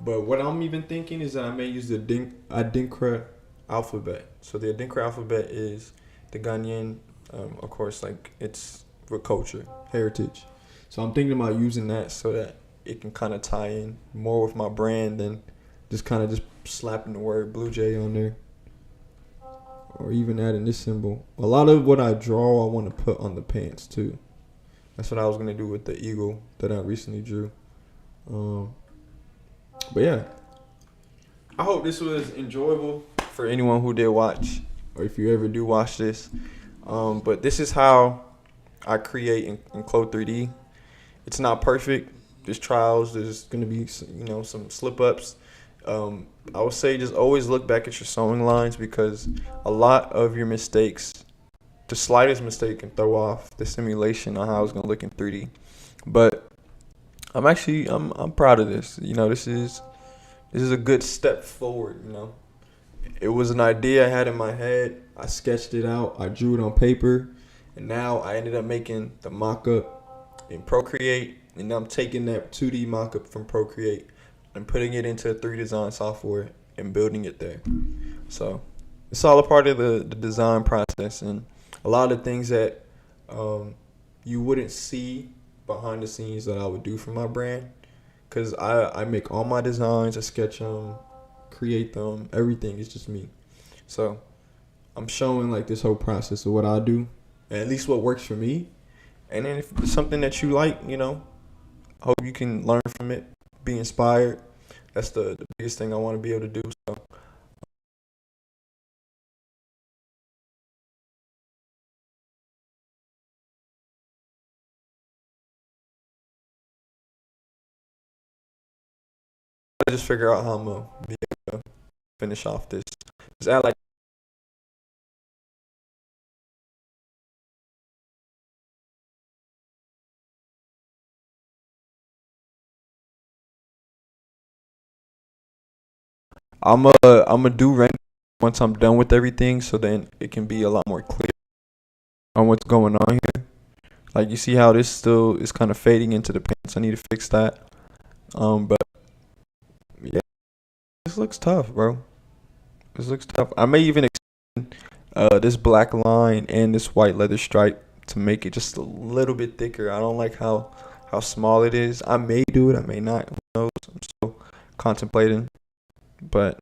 But what I'm even thinking is that I may use the Adinkra alphabet. So the Adinkra alphabet is the Ghanaian, of course, like it's for culture, heritage. So I'm thinking about using that so that it can kind of tie in more with my brand than just kind of just slapping the word Blue Jay on there. Or even adding this symbol. A lot of what I draw, I want to put on the pants too. That's what I was gonna do with the eagle that I recently drew. But yeah, I hope this was enjoyable for anyone who did watch, or if you ever do watch this. But this is how I create in Clo 3D. It's not perfect. There's trials. There's gonna be some slip ups. I would say just always look back at your sewing lines because a lot of your mistakes, the slightest mistake can throw off the simulation on how it's gonna look in 3D. But I'm proud of this. This is a good step forward. It was an idea I had in my head. I sketched it out. I drew it on paper, and now I ended up making the mock-up in Procreate, and now I'm taking that 2D mock-up from Procreate and putting it into 3D design software and building it there. So it's all a part of the design process, and a lot of things that you wouldn't see behind the scenes that I would do for my brand, because I make all my designs, I sketch them, create them, everything is just me. So I'm showing like this whole process of what I do, and at least what works for me. And then if it's something that you like, I hope you can learn from it, be inspired. That's the biggest thing I want to be able to do. So I just figure out how I'm gonna be able to finish off this. Just add like I'm a do render once I'm done with everything, so then it can be a lot more clear on what's going on here. Like you see how this still is kind of fading into the pants. I need to fix that. But yeah, this looks tough, bro. This looks tough. I may even extend this black line and this white leather stripe to make it just a little bit thicker. I don't like how small it is. I may do it. I may not. Who knows? I'm still contemplating. But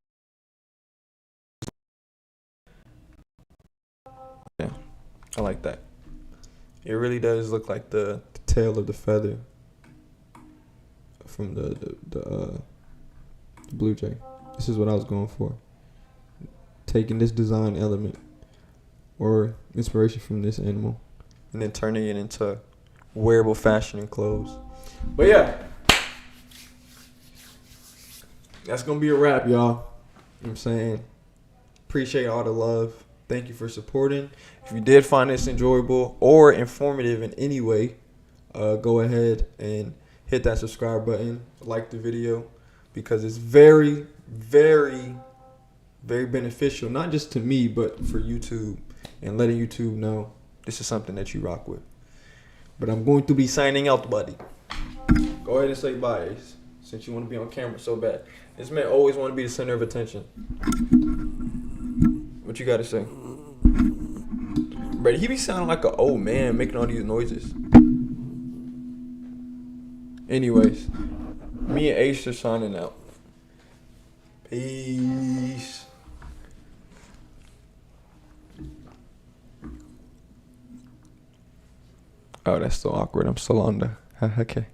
yeah, I like that. It really does look like the tail of the feather from the blue jay. This is what I was going for. Taking this design element or inspiration from this animal and then turning it into wearable fashion and clothes. But yeah, that's gonna be a wrap, y'all. You know what I'm saying? Appreciate all the love. Thank you for supporting. If you did find this enjoyable or informative in any way, go ahead and hit that subscribe button, like the video, because it's very, very, very beneficial, not just to me, but for YouTube and letting YouTube know this is something that you rock with. But I'm going to be signing out, buddy. Go ahead and say bye, Ace, since you want to be on camera so bad. This man always want to be the center of attention. What you got to say? Bro, he be sounding like an old man making all these noises. Anyways, me and Ace are signing out. Peace. Oh, that's so awkward. I'm still on the. Okay.